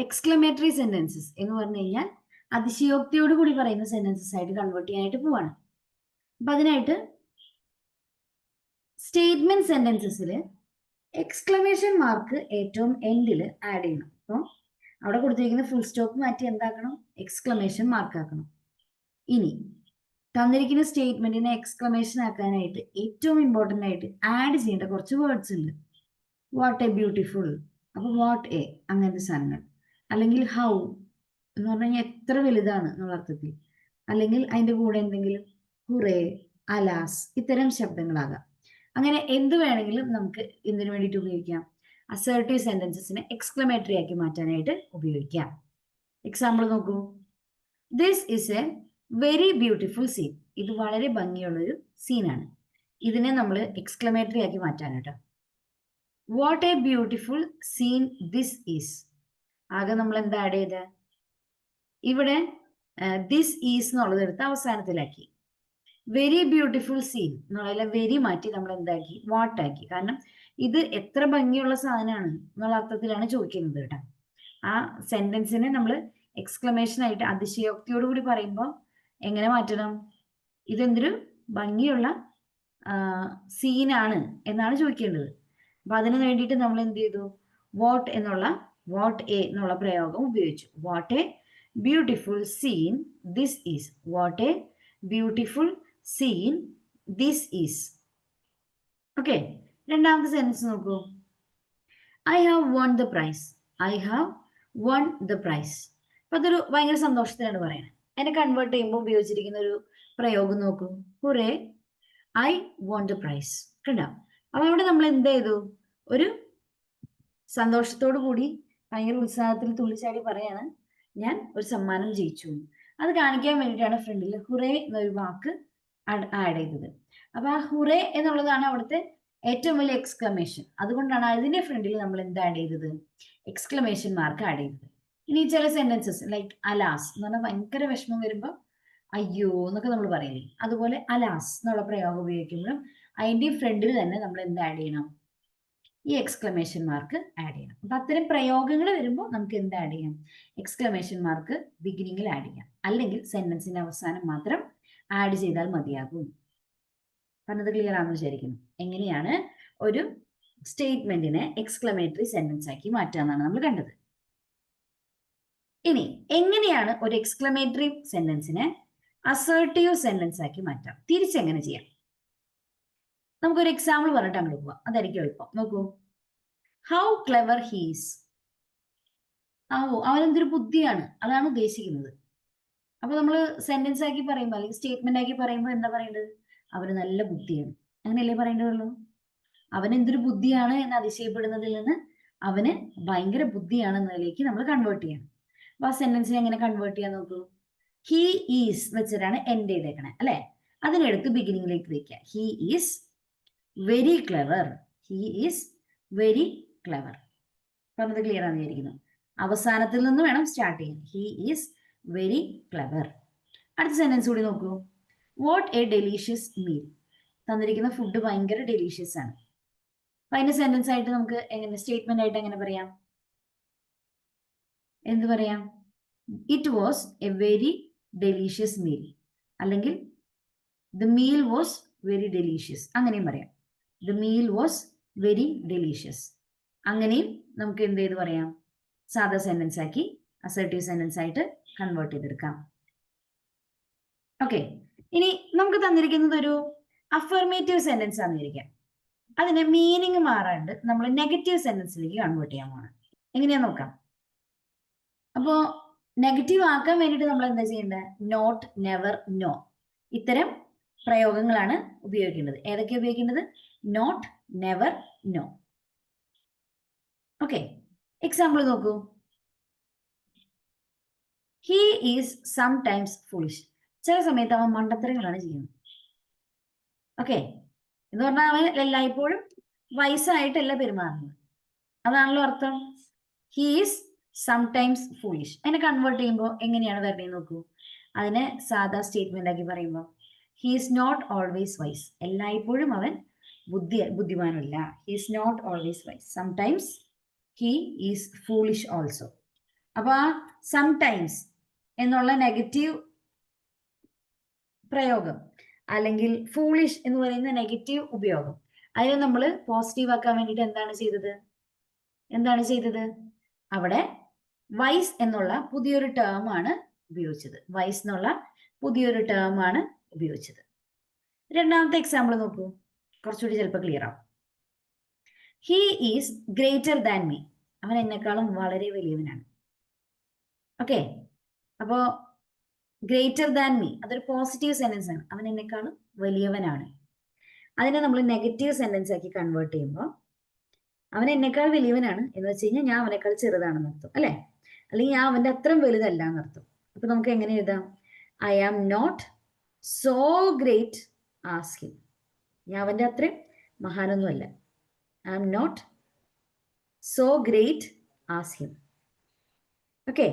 എക്സ്ക്ലമേറ്ററി സെന്റൻസസ് എന്ന് പറഞ്ഞു കഴിഞ്ഞാൽ അതിശയോക്തിയോട് കൂടി പറയുന്ന സെന്റൻസസ് ആയിട്ട് കൺവേർട്ട് ചെയ്യാനായിട്ട് പോവാണ്. അപ്പൊ അതിനായിട്ട് സ്റ്റേറ്റ്മെന്റ് സെന്റൻസസിൽ എക്സ്ക്ലമേഷൻ മാർക്ക് ഏറ്റവും എൻഡിൽ ആഡ് ചെയ്യണം. അപ്പോൾ അവിടെ കൊടുത്തിരിക്കുന്ന ഫുൾ സ്റ്റോപ്പ് മാറ്റി എന്താക്കണം? എക്സ്ക്ലമേഷൻ മാർക്ക് ആക്കണം. ഇനി തന്നിരിക്കുന്ന സ്റ്റേറ്റ്മെന്റിനെ എക്സ്ക്ലമേഷൻ ആക്കാനായിട്ട് ഏറ്റവും ഇമ്പോർട്ടൻ്റ് ആയിട്ട് ആഡ് ചെയ്യേണ്ട കുറച്ച് വേർഡ്സ് ഉണ്ട്. വാട്ട് എ ബ്യൂട്ടിഫുൾ, അപ്പൊ വാട്ട് എ അങ്ങനത്തെ സാധനങ്ങൾ, അല്ലെങ്കിൽ ഹൗ എന്ന് പറഞ്ഞു കഴിഞ്ഞാൽ എത്ര വലുതാണ് എന്നുള്ള അർത്ഥത്തിൽ, അല്ലെങ്കിൽ അതിന്റെ കൂടെ എന്തെങ്കിലും ഹുറേ, അലാസ് ഇത്തരം ശബ്ദങ്ങളാകാം. അങ്ങനെ എന്ത് വേണമെങ്കിലും നമുക്ക് എന്തിനു വേണ്ടിയിട്ട് ഉപയോഗിക്കാം? അസേർട്ടീവ് സെന്റൻസസിനെ എക്സ്ക്ലമേറ്ററി ആക്കി മാറ്റാനായിട്ട് ഉപയോഗിക്കാം. എക്സാമ്പിൾ നോക്കൂ. This is a very beautiful scene. ഇത് വളരെ ഭംഗിയുള്ളൊരു സീനാണ്. ഇതിനെ നമ്മൾ എക്സ്ക്ലമേറ്ററി ആക്കി മാറ്റാനാട്ടോ. What a beautiful scene this is. ആകെ നമ്മൾ എന്താ ആഡ് ചെയ്ത? ഇവിടെ ദിസ് ഈസ് എന്നുള്ളത് എടുത്ത് അവസാനത്തിലാക്കി. വെരി ബ്യൂട്ടിഫുൾ സീൻ എന്നുള്ള വെരി മാറ്റി നമ്മൾ എന്താക്കി? വാട്ട് ആക്കി. കാരണം ഇത് എത്ര ഭംഗിയുള്ള സാധനമാണ് എന്നുള്ള അർത്ഥത്തിലാണ് ചോദിക്കുന്നത് കേട്ടോ. ആ സെന്റൻസിനെ നമ്മൾ എക്സ്ക്ലമേഷൻ ആയിട്ട് അതിശയോക്തിയോടുകൂടി പറയുമ്പോൾ എങ്ങനെ മാറ്റണം? ഇതെന്തൊരു ഭംഗിയുള്ള സീനാണ് എന്നാണ് ചോദിക്കേണ്ടത്. അപ്പൊ അതിന് വേണ്ടിയിട്ട് നമ്മൾ എന്ത് ചെയ്തു? വാട്ട് എ എന്നുള്ള പ്രയോഗം ഉപയോഗിച്ചു. What a beautiful scene this is. What a beautiful scene this is. Okay, രണ്ടാമത്തെ സെന്റൻസ് നോക്കൂ. I have won the prize. I have won the prize. അപ്പൊ അതൊരു ഭയങ്കര സന്തോഷത്തിലാണ് പറയുന്നത്. അതിനെ കൺവേർട്ട് ചെയ്യുമ്പോൾ ഉപയോഗിച്ചിരിക്കുന്ന ഒരു പ്രയോഗം നോക്കൂ. Hurray I won the price. കണ്ടോ? അപ്പൊ അവിടെ നമ്മൾ എന്ത് ചെയ്തു? ഒരു സന്തോഷത്തോടു കൂടി ഭയങ്കര ഉത്സാഹത്തിൽ തുള്ളിച്ചാടി പറയാണ്, ഞാൻ ഒരു സമ്മാനം ജയിച്ചു. അത് കാണിക്കാൻ വേണ്ടിയിട്ടാണ് ഫ്രണ്ടിൽ ഹുറേ എന്നൊരു വാക്ക് ആഡ് ചെയ്തത്. അപ്പൊ ആ ഹുറേ എന്നുള്ളതാണ് അവിടുത്തെ ഏറ്റവും വലിയ എക്സ്ക്ലമേഷൻ. അതുകൊണ്ടാണ് അതിന്റെ ഫ്രണ്ടിൽ നമ്മൾ എന്ത് ആഡ് ചെയ്തത്? എക്സ്ക്ലമേഷൻ മാർക്ക് ആഡ് ചെയ്തത്. ഇനി ചില സെന്റൻസസ് ലൈക്ക് അലാസ് എന്ന് പറഞ്ഞാൽ ഭയങ്കര വിഷമം വരുമ്പോൾ അയ്യോ എന്നൊക്കെ നമ്മൾ പറയില്ലേ, അതുപോലെ അലാസ് എന്നുള്ള പ്രയോഗം ഉപയോഗിക്കുമ്പോഴും അതിന്റെ ഫ്രണ്ടിൽ തന്നെ നമ്മൾ എന്ത് ആഡ് ചെയ്യണം? ഈ എക്സ്ക്ലമേഷൻ മാർക്ക് ആഡ് ചെയ്യണം. അപ്പൊ അത്തരം പ്രയോഗങ്ങൾ വരുമ്പോൾ നമുക്ക് എന്ത് ആഡ് ചെയ്യാം? എക്സ്ക്ലമേഷൻ മാർക്ക് ബിഗിനിങ്ങിൽ ആഡ് ചെയ്യാം. അല്ലെങ്കിൽ സെന്റൻസിന്റെ അവസാനം മാത്രം ആഡ് ചെയ്താൽ മതിയാകും. പറഞ്ഞത് ക്ലിയർ ആണെന്ന് വിചാരിക്കുന്നു. എങ്ങനെയാണ് ഒരു സ്റ്റേറ്റ്മെന്റിനെ എക്സ്ക്ലമേറ്ററി സെന്റൻസ് ആക്കി മാറ്റാന്നാണ് നമ്മൾ കണ്ടത്. ഇനി എങ്ങനെയാണ് ഒരു എക്സ്ക്ലമേറ്ററി സെന്റൻസിനെ അസേർട്ടീവ് സെന്റൻസ് ആക്കി മാറ്റാം? തിരിച്ചെങ്ങനെ ചെയ്യാം? നമുക്കൊരു എക്സാമ്പിൾ പറഞ്ഞിട്ട് അങ്ങോട്ട് പോവാം, അതായിരിക്കും എളുപ്പം. നോക്കൂ. How clever he's. അവനെന്തൊരു ബുദ്ധിയാണ്, അതാണ് ഉദ്ദേശിക്കുന്നത്. അപ്പൊ നമ്മൾ സെന്റൻസ് ആക്കി പറയുമ്പോൾ അല്ലെങ്കിൽ സ്റ്റേറ്റ്മെന്റ് ആക്കി പറയുമ്പോൾ എന്താ പറയേണ്ടത്? അവന് നല്ല ബുദ്ധിയാണ്, അങ്ങനെയല്ലേ പറയേണ്ടതുള്ളൂ. അവൻ എന്തൊരു ബുദ്ധിയാണ് എന്ന് അതിശയപ്പെടുന്നതിൽ നിന്ന് അവന് ഭയങ്കര ബുദ്ധിയാണെന്നതിലേക്ക് നമ്മൾ കൺവേർട്ട് ചെയ്യണം. അപ്പൊ ആ സെന്റൻസിനെ എങ്ങനെ കൺവേർട്ട് ചെയ്യാൻ നോക്കൂ. ഹി ഈസ് വെച്ചിട്ടാണ് എൻഡ് ചെയ്തേക്കണേ അല്ലെ? അതിനെടുത്ത് ബിഗിനിങ്ങിലേക്ക് വെക്കുക. He is very clever. He is very clever. പറഞ്ഞത് ക്ലിയർ ആണെന്ന് വിചാരിക്കുന്നു. അവസാനത്തിൽ നിന്ന് വേണം സ്റ്റാർട്ട് ചെയ്യാൻ. He is very clever. അടുത്ത സെന്റൻസ് കൂടി നോക്കൂ. What A delicious meal. തന്നിരിക്കുന്ന ഫുഡ് ഭയങ്കര ഡെലീഷ്യസ് ആണ്. അപ്പൊ അതിന്റെ സെന്റൻസ് ആയിട്ട് നമുക്ക് എങ്ങനെ, സ്റ്റേറ്റ്മെന്റ് ആയിട്ട് എങ്ങനെ പറയാം? എന്ത് പറയാം? It was a very delicious meal, അല്ലെങ്കിൽ the meal was very delicious, അങ്ങനെയും പറയാം. The meal was very delicious. അങ്ങനെയും നമുക്ക് എന്ത് ചെയ്ത് പറയാം? സാധാ സെന്റൻസ് ആക്കി അസേർട്ടീവ് സെന്റൻസ് ആയിട്ട് കൺവേർട്ട് ചെയ്തെടുക്കാം. ഓക്കെ, ഇനി നമുക്ക് തന്നിരിക്കുന്നത് ഒരു അഫർമേറ്റീവ് സെന്റൻസ് ആണെന്നിരിക്കാം. അതിന്റെ മീനിങ് മാറാണ്ട് നമ്മൾ നെഗറ്റീവ് സെന്റൻസിലേക്ക് കൺവേർട്ട് ചെയ്യാൻ പോകണം. എങ്ങനെയാ നോക്കാം. അപ്പോ നെഗറ്റീവ് ആക്കാൻ വേണ്ടിയിട്ട് നമ്മൾ എന്താ ചെയ്യേണ്ടത്? നോട്ട്, നെവർ, നോ ഇത്തരം പ്രയോഗങ്ങളാണ് ഉപയോഗിക്കേണ്ടത്. ഏതൊക്കെയാണ് ഉപയോഗിക്കേണ്ടത്? Not, never, no. Okay, example നോക്കൂ. He is sometimes foolish. ചില സമയത്ത് അവൻ മണ്ടത്തരങ്ങളാണ് ചെയ്യുന്നത്. ഓക്കെ, എന്ന് പറഞ്ഞാൽ അവൻ എല്ലായ്പ്പോഴും വയസ്സായിട്ടല്ല പെരുമാറുന്നത്, അതാണല്ലോ അർത്ഥം. He is sometimes foolish. അതിനെ കൺവേർട്ട് ചെയ്യുമ്പോൾ എങ്ങനെയാണ് വരണേന്ന് നോക്കൂ. അതിനെ സാധാ സ്റ്റേറ്റ്മെന്റ് ആക്കി പറയുമ്പോൾ he is not always wise. എല്ലായ്പ്പോഴും അവൻ ബുദ്ധിമാനല്ല. He is not always wise. Sometimes he is foolish also. അപ്പൊ ആ സംടൈംസ് എന്നുള്ള നെഗറ്റീവ് പ്രയോഗം അല്ലെങ്കിൽ ഫൂളിഷ് എന്ന് പറയുന്ന നെഗറ്റീവ് ഉപയോഗം അതിനെ നമ്മൾ പോസിറ്റീവ് ആക്കാൻ വേണ്ടിയിട്ട് എന്താണ് ചെയ്തത് അവിടെ വൈസ് എന്നുള്ള പുതിയൊരു ടേം ആണ് ഉപയോഗിച്ചത്. രണ്ടാമത്തെ എക്സാമ്പിൾ നോക്കൂ, കുറച്ചുകൂടി ചിലപ്പോൾ ക്ലിയർ ആവും. He is greater than me. അവൻ എന്നെക്കാളും വളരെ വലിയവനാണ്. ഓക്കെ, അപ്പോ ഗ്രേറ്റർ ദാൻ മീ അതൊരു പോസിറ്റീവ് സെന്റൻസ് ആണ്. അവൻ എന്നെക്കാളും വലിയവനാണ്. അതിനെ നമ്മൾ നെഗറ്റീവ് സെന്റൻസ് ആക്കി കൺവേർട്ട് ചെയ്യുമ്പോൾ അവൻ എന്നെക്കാൾ വലിയവനാണ് എന്ന് വെച്ച് കഴിഞ്ഞാൽ ഞാൻ അവനേക്കാൾ ചെറുതാണെന്ന് അർത്ഥം, അല്ലെ? അല്ലെങ്കിൽ ഞാൻ അവന്റെ അത്രയും വലുതല്ല എന്നർത്ഥം. അപ്പൊ നമുക്ക് എങ്ങനെ എഴുതാം? I am not so great as him. ഞാൻ അവന്റെ അത്രയും മഹാനൊന്നുമല്ല. I am not so great as him. Okay,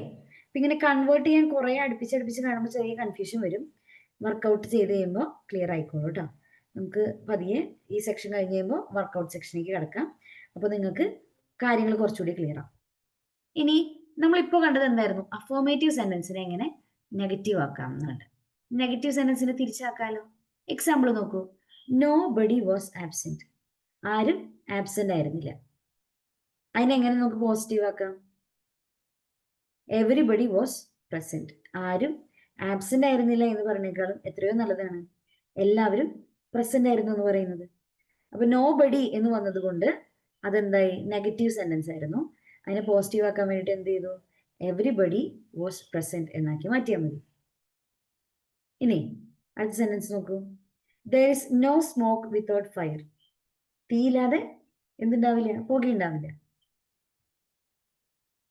അപ്പൊ ഇങ്ങനെ കൺവേർട്ട് ചെയ്യാൻ കുറെ അടുപ്പിച്ച് കാണുമ്പോൾ ചെറിയ കൺഫ്യൂഷൻ വരും. വർക്കൗട്ട് ചെയ്ത് കഴിയുമ്പോൾ ക്ലിയർ ആയിക്കോളൂ കേട്ടോ. നമുക്ക് പതിയെ ഈ സെക്ഷൻ കഴിഞ്ഞ് കഴിയുമ്പോൾ വർക്കൗട്ട് സെക്ഷനിലേക്ക് കിടക്കാം. അപ്പോൾ നിങ്ങൾക്ക് കാര്യങ്ങൾ കുറച്ചുകൂടി ക്ലിയർ ആവും. ഇനി നമ്മളിപ്പോൾ കണ്ടത് എന്തായിരുന്നു? അഫോർമേറ്റീവ് സെന്റൻസിനെ എങ്ങനെ നെഗറ്റീവ് ആക്കാം എന്നുണ്ട്. നെഗറ്റീവ് സെന്റൻസിനെ തിരിച്ചാക്കാലോ. എക്സാമ്പിൾ നോക്കൂ. Nobody was absent. ആരും ആബ്സെന്റ് ആയിരുന്നില്ല. അതിനെങ്ങനെ നമുക്ക് പോസിറ്റീവ് ആക്കാം? Everybody was present. ആരും ആബ്സെന്റ് ആയിരുന്നില്ല എന്ന് പറഞ്ഞേക്കാളും എത്രയോ നല്ലതാണ് എല്ലാവരും പ്രസന്റ് ആയിരുന്നു എന്ന് പറയുന്നത്. അപ്പൊ നോ ബഡി എന്ന് വന്നത് കൊണ്ട് അതെന്തായി? നെഗറ്റീവ് സെന്റൻസ് ആയിരുന്നു. അതിനെ പോസിറ്റീവ് ആക്കാൻ വേണ്ടിയിട്ട് എന്ത് ചെയ്തു? എവരിബഡി വാസ് പ്രസന്റ് എന്നാക്കി മാറ്റിയാൽ മതി. ഇനി അടുത്ത സെന്റൻസ് നോക്കൂ. There is no smoke without fire. തീയില്ലാതെ എന്തുണ്ടാവില്ല? പുകയുണ്ടാവില്ല.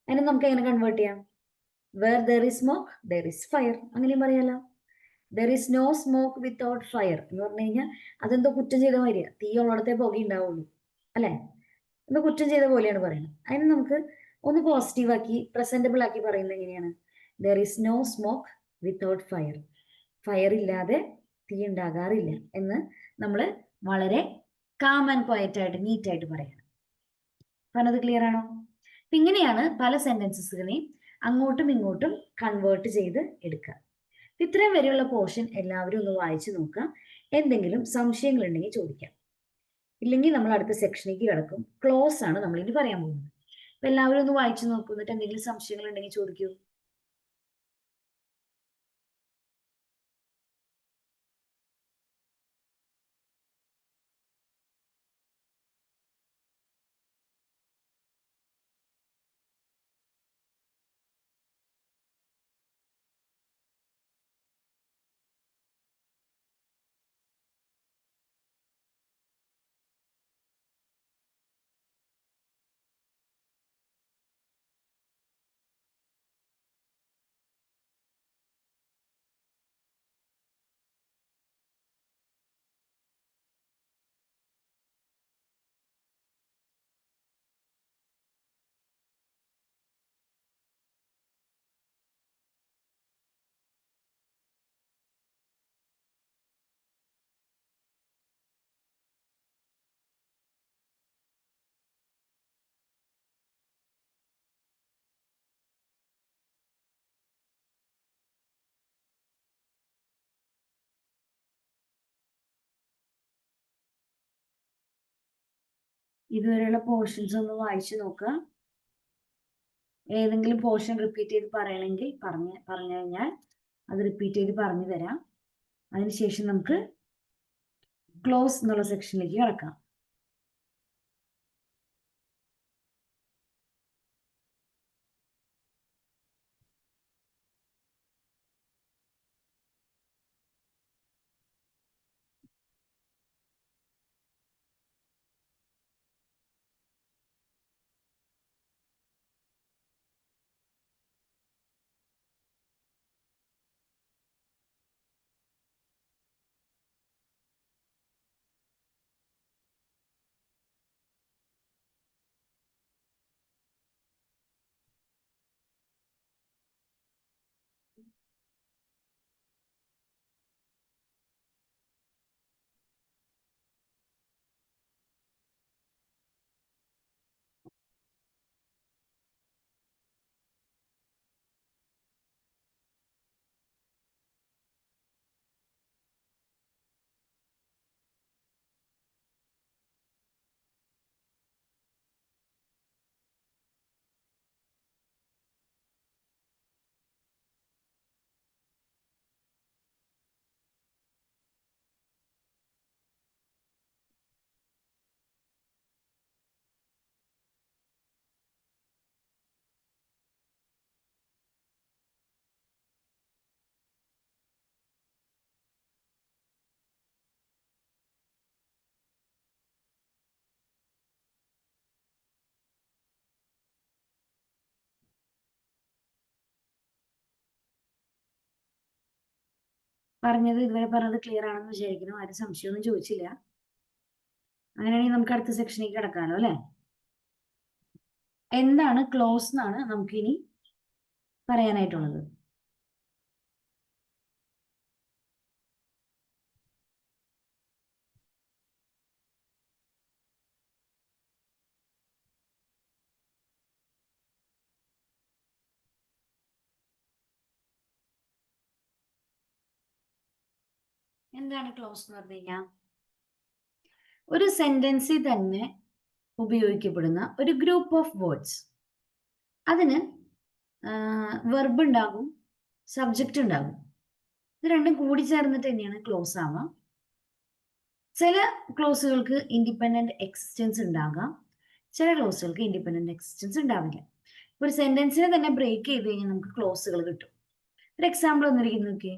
അതിനെ നമുക്ക് എങ്ങനെ കൺവേർട്ട് ചെയ്യാം? Where there is smoke there is fire. അങ്ങനെയും പറയാലോ. There is no smoke without fire എന്ന് പറഞ്ഞു കഴിഞ്ഞാൽ അതെന്തോ കുറ്റം ചെയ്ത മാതിരിയാ. തീ ഉള്ളിടത്തെ പുക ഉണ്ടാവുള്ളൂ, അല്ലെ? എന്തോ കുറ്റം ചെയ്ത പോലെയാണ് പറയുന്നത്. അതിന് നമുക്ക് ഒന്ന് പോസിറ്റീവ് ആക്കി പ്രസന്റബിൾ ആക്കി പറയുന്നത് എങ്ങനെയാണ്? There is no smoke without fire. Fire ഇല്ലാതെ തീ ഉണ്ടാകാറില്ല എന്ന് നമ്മൾ വളരെ കാം ആൻഡ് ക്വയറ്റ് ആയിട്ട് നീറ്റായിട്ട് പറയണം. പറഞ്ഞത് ക്ലിയർ ആണോ? അപ്പൊ ഇങ്ങനെയാണ് പല സെന്റൻസസിനെയും അങ്ങോട്ടും ഇങ്ങോട്ടും കൺവേർട്ട് ചെയ്ത് എടുക്കുക. ഇത്രയും വരെയുള്ള പോർഷൻ എല്ലാവരും ഒന്ന് വായിച്ചു നോക്കാം. എന്തെങ്കിലും സംശയങ്ങൾ ഉണ്ടെങ്കിൽ ചോദിക്കാം. ഇല്ലെങ്കിൽ നമ്മൾ അടുത്ത സെക്ഷനിലേക്ക് കിടക്കും. ക്ലോസ് ആണ് നമ്മൾ ഇനി പറയാൻ പോകുന്നത്. അപ്പൊ എല്ലാവരും ഒന്ന് വായിച്ചു നോക്കൂ. എന്നിട്ട് എന്തെങ്കിലും സംശയങ്ങൾ ഉണ്ടെങ്കിൽ ചോദിക്കൂ. ഇതുവരെയുള്ള പോർഷൻസ് ഒന്ന് വായിച്ചു നോക്കുക. ഏതെങ്കിലും പോർഷൻ റിപ്പീറ്റ് ചെയ്ത് പറയണമെങ്കിൽ പറഞ്ഞു കഴിഞ്ഞാൽ അത് റിപ്പീറ്റ് ചെയ്ത് പറഞ്ഞു തരാം. അതിനുശേഷം നമുക്ക് ക്ലോസ് എന്നുള്ള സെക്ഷനിലേക്ക് കിടക്കാം. ഇതുവരെ പറഞ്ഞത് ക്ലിയർ ആണെന്ന് വിചാരിക്കുന്നു. ആരും സംശയമൊന്നും ചോദിച്ചില്ല. അങ്ങനെയാണെങ്കിൽ നമുക്ക് അടുത്ത സെക്ഷനിലേക്ക് കിടക്കാമല്ലോ അല്ലെ? എന്താണ് ക്ലോസ് എന്നാണ് നമുക്കിനി പറയാനായിട്ടുള്ളത്. എന്താണ് ക്ലോസ് എന്ന് പറഞ്ഞു കഴിഞ്ഞാൽ ഒരു സെന്റൻസിൽ തന്നെ ഉപയോഗിക്കപ്പെടുന്ന ഒരു ഗ്രൂപ്പ് ഓഫ് വേർഡ്സ്. അതിന് വെർബ് ഉണ്ടാകും, സബ്ജക്റ്റ് ഉണ്ടാകും. ഇത് രണ്ടും കൂടി ചേർന്നിട്ട് തന്നെയാണ് ക്ലോസ് ആവാം. ചില ക്ലോസുകൾക്ക് ഇൻഡിപെൻഡന്റ് എക്സിസ്റ്റൻസ് ഉണ്ടാകാം, ചില ക്ലോസുകൾക്ക് ഇൻഡിപെൻഡന്റ് എക്സിസ്റ്റൻസ് ഉണ്ടാവില്ല. ഒരു സെന്റൻസിനെ തന്നെ ബ്രേക്ക് ചെയ്ത് കഴിഞ്ഞാൽ നമുക്ക് ക്ലോസുകൾ കിട്ടും. ഒരു എക്സാമ്പിൾ വന്നിരിക്കുന്നു നോക്കി.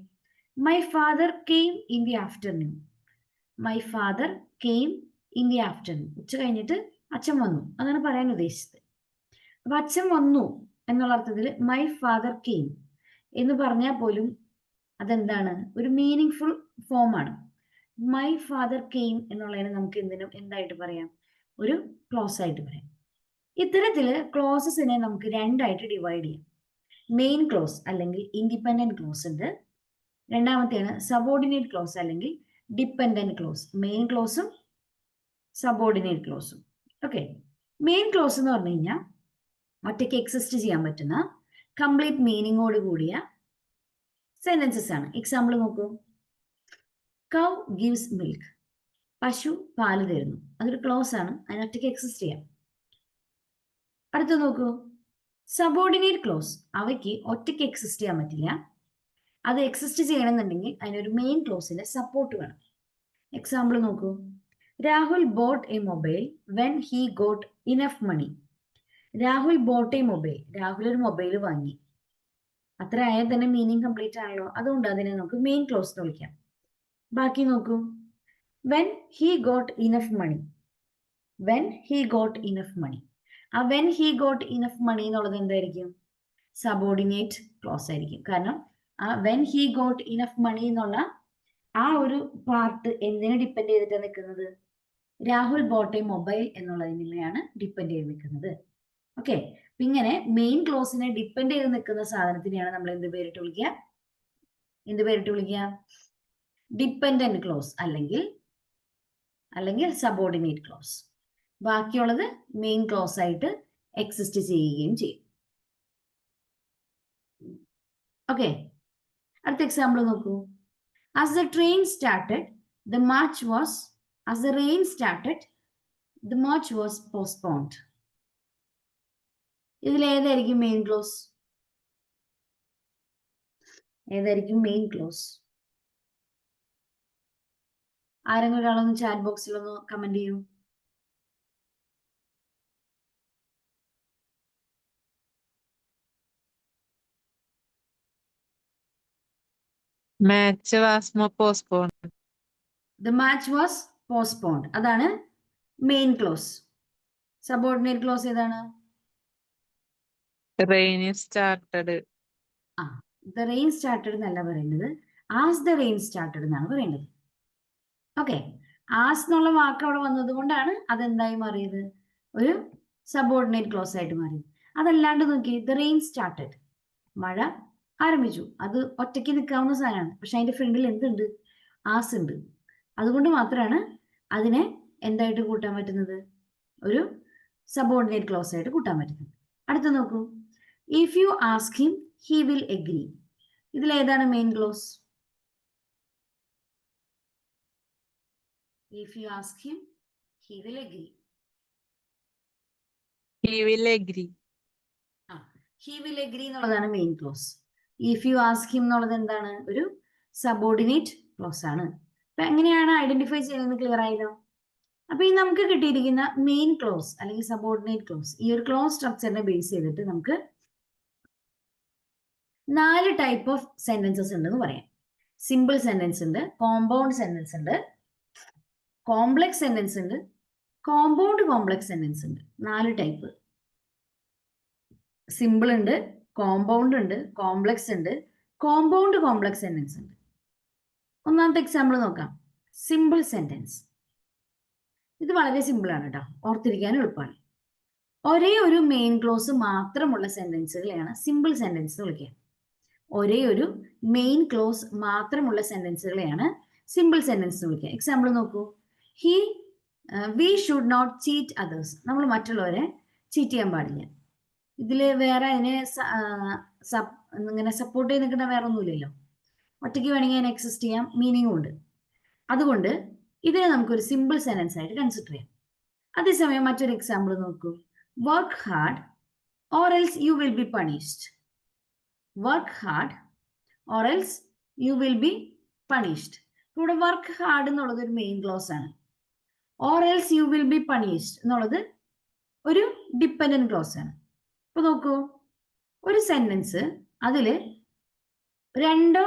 My father came in the afternoon. My father came in the afternoon. ഉച്ച കഴിഞ്ഞിട്ട് അച്ഛൻ വന്നു, അതാണ് പറയാൻ ഉദ്ദേശിച്ചത്. അപ്പൊ അച്ഛൻ വന്നു എന്നുള്ള അർത്ഥത്തിൽ മൈ ഫാദർ കെയിം എന്ന് പറഞ്ഞാൽ പോലും അതെന്താണ്, ഒരു മീനിങ് ഫുൾ ഫോമാണ്. മൈ ഫാദർ കെയിം എന്നുള്ളതിന് നമുക്ക് എന്തായിട്ട് പറയാം, ഒരു ക്ലോസ് ആയിട്ട് പറയാം. ഇത്തരത്തില് ക്ലോസസിനെ നമുക്ക് രണ്ടായിട്ട് ഡിവൈഡ് ചെയ്യാം. മെയിൻ ക്ലോസ് അല്ലെങ്കിൽ ഇൻഡിപെൻഡന്റ് ക്ലോസ് ഉണ്ട്. രണ്ടാമത്തെയാണ് സബോർഡിനേറ്റ് ക്ലോസ് അല്ലെങ്കിൽ ഡിപ്പെൻഡന്റ് ക്ലോസ്. മെയിൻ ക്ലോസും സബോർഡിനേറ്റ് ക്ലോസും. ഓക്കെ, മെയിൻ ക്ലോസ് എന്ന് പറഞ്ഞു കഴിഞ്ഞാൽ ഒറ്റയ്ക്ക് എക്സിസ്റ്റ് ചെയ്യാൻ പറ്റുന്ന കംപ്ലീറ്റ് മീനിങ്ങോട് കൂടിയ സെന്റൻസസ് ആണ്. എക്സാമ്പിൾ നോക്കൂ. കൗ ഗിവ്സ് മിൽക്ക്. പശു പാല് തരുന്നു. അതൊരു ക്ലോസ് ആണ്, അതിന് ഒറ്റയ്ക്ക് എക്സിസ്റ്റ് ചെയ്യാം. അടുത്ത നോക്കൂ, സബോർഡിനേറ്റ് ക്ലോസ്. അവയ്ക്ക് ഒറ്റയ്ക്ക് എക്സിസ്റ്റ് ചെയ്യാൻ പറ്റില്ല. അത് എക്സിസ്റ്റ് ചെയ്യണമെന്നുണ്ടെങ്കിൽ അതിനൊരു മെയിൻ ക്ലോസിന്റെ സപ്പോർട്ട് വേണം. എക്സാമ്പിൾ നോക്കൂ. Rahul bought a mobile when he got enough money. Rahul bought a mobile. Rahul ഒരു മൊബൈൽ വാങ്ങി. അത്ര ആയാൽ തന്നെ മീനിങ് കംപ്ലീറ്റ് ആണല്ലോ. അതുകൊണ്ട് അതിനെ നമുക്ക് മെയിൻ ക്ലോസ് എന്ന് വിളിക്കാം. ബാക്കി നോക്കൂ. When he got enough money. When he got enough money. ആ when he got enough money എന്നുള്ളത് എന്തായിരിക്കും, സബോർഡിനേറ്റ് ക്ലോസ് ആയിരിക്കും. കാരണം ആ when he got enough money എന്നുള്ള ആ ഒരു പാർട്ട് എന്തിനെ ഡിപ്പെൻഡ് ചെയ്തിട്ടാണ് നിൽക്കുന്നത്, രാഹുൽ ബോട്ട് എ മൊബൈൽ എന്നുള്ളതിനെയാണ് ഡിപ്പെൻഡ് ചെയ്ത് നിൽക്കുന്നത്. ഓക്കെ, ഇങ്ങനെ മെയിൻ ക്ലോസിനെ ഡിപ്പെൻഡ് ചെയ്ത് നിൽക്കുന്ന സാധനത്തിനെയാണ് നമ്മൾ എന്ത് പേരിട്ട് വിളിക്കുക, ഡിപ്പെൻഡന്റ് ക്ലോസ് അല്ലെങ്കിൽ സബോർഡിനേറ്റ് ക്ലോസ്. ബാക്കിയുള്ളത് മെയിൻ ക്ലോസ് ആയിട്ട് എക്സിസ്റ്റ് ചെയ്യുകയും ചെയ്യും. ഓക്കെ, അടുത്ത എക്സാമ്പിൾ നോക്കൂ. As the rain started, the march was postponed. ഇതിൽ ഏതായിരിക്കും മെയിൻ ക്ലോസ്? ആരെങ്കിലും ഒരാളൊന്ന് ചാറ്റ് ബോക്സിലൊന്ന് കമന്റ് ചെയ്യൂ. Match was postponed. The match was postponed. അതാണ് മെയിൻ ക്ലോസ്. സബോർഡിനേറ്റ് ക്ലോസ് ഏതാണ്? Rain started. The rain started എന്നല്ല പറയേണ്ടത്, as the rain started എന്നാണ് പറയേണ്ടത്. ഓക്കെ, ആസ് എന്നുള്ള വാക്ക് അവിടെ വന്നത് കൊണ്ടാണ് അതെന്തായി മാറിയത്, ഒരു സബോർഡിനേറ്റ് ക്ലോസ് ആയിട്ട് മാറിയത്. അതല്ലാണ്ട് നോക്കി, the rain started, മഴ ആരംഭിച്ചു. അത് ഒറ്റയ്ക്ക് നിൽക്കാവുന്ന സാധനമാണ്. പക്ഷെ അതിന്റെ ഫ്രണ്ടിൽ എന്തുണ്ട്, ആസ് ഉണ്ട്. അതുകൊണ്ട് മാത്രമാണ് അതിനെ എന്തായിട്ട് കൂട്ടാൻ പറ്റുന്നത്, ഒരു സബോർഡിനേറ്റ് ക്ലോസ് ആയിട്ട് കൂട്ടാൻ പറ്റുന്നത്. അടുത്ത നോക്കൂ. If you ask him he will agree. ഇതിൽ ഏതാണ് main clause? If you ask him, he will agree. He will agree. He will agree എന്നുള്ളതാണ് main clause. If you ask him എന്നുള്ളത് എന്താണ്, ഒരു സബോർഡിനേറ്റ് ക്ലോസ് ആണ്. അപ്പൊ എങ്ങനെയാണ് ഐഡന്റിഫൈ ചെയ്യുന്നത് ക്ലിയർ ആയല്ലോ. അപ്പൊ ഈ നമുക്ക് കിട്ടിയിരിക്കുന്ന മെയിൻ ക്ലോസ് അല്ലെങ്കിൽ സബോർഡിനേറ്റ് ക്ലോസ്, ഈ ഒരു ക്ലോസ് സ്ട്രക്ചറിനെ ബേസ് ചെയ്തിട്ട് നമുക്ക് 4 ടൈപ്പ് ഓഫ് സെന്റൻസസ് ഉണ്ടെന്ന് പറയാം. സിമ്പിൾ സെന്റൻസ് ഉണ്ട്, കോമ്പൗണ്ട് സെന്റൻസ് ഉണ്ട്, കോംപ്ലക്സ് സെന്റൻസ് ഉണ്ട്, കോമ്പൗണ്ട് കോംപ്ലക്സ് സെന്റൻസ് ഉണ്ട്. 4 ടൈപ്പ്. സിമ്പിൾ ഉണ്ട്, കോമ്പൗണ്ട് ഉണ്ട്, കോംപ്ലക്സ് ഉണ്ട്, കോമ്പൗണ്ട് കോംപ്ലക്സ് സെന്റൻസ് ഉണ്ട്. ഒന്നാമത്തെ എക്സാമ്പിൾ നോക്കാം. Simple sentence. ഇത് വളരെ സിമ്പിൾ ആണ് കേട്ടോ, ഓർത്തിരിക്കാൻ എളുപ്പമാണ്. ഒരേ ഒരു മെയിൻ ക്ലോസ് മാത്രമുള്ള സെന്റൻസുകളെയാണ് സിമ്പിൾ സെന്റൻസ് എന്ന് വിളിക്കുക. ഒരേ ഒരു മെയിൻ ക്ലോസ് മാത്രമുള്ള സെന്റൻസുകളെയാണ് സിമ്പിൾ സെന്റൻസ് എന്ന് വിളിക്കുക. എക്സാമ്പിൾ നോക്കൂ. We should not cheat others. നമ്മൾ മറ്റുള്ളവരെ ചീറ്റ് ചെയ്യാൻ പാടില്ല. ഇതിൽ വേറെ അതിനെ ഇങ്ങനെ സപ്പോർട്ട് ചെയ്ത് നിൽക്കുന്ന വേറെ ഒന്നുമില്ലല്ലോ. ഒറ്റയ്ക്ക് വേണമെങ്കിൽ അതിനെ എക്സിസ്റ്റ് ചെയ്യാം, മീനിങ്ങും ഉണ്ട്. അതുകൊണ്ട് ഇതിനെ നമുക്കൊരു സിമ്പിൾ സെന്റൻസ് ആയിട്ട് കൺസിഡർ ചെയ്യാം. അതേസമയം മറ്റൊരു എക്സാമ്പിൾ നോക്കൂ. Work hard or else U will be punished. Work hard or else U will be punished. ഇവിടെ വർക്ക് ഹാർഡ് എന്നുള്ളത് ഒരു മെയിൻ ക്ലോസ് ആണ്. Or else U will be punished എന്നുള്ളത് ഒരു ഡിപ്പെൻഡന്റ് ക്ലോസ് ആണ്. അപ്പൊ നോക്കൂ, ഒരു സെന്റൻസ് അതിൽ രണ്ടോ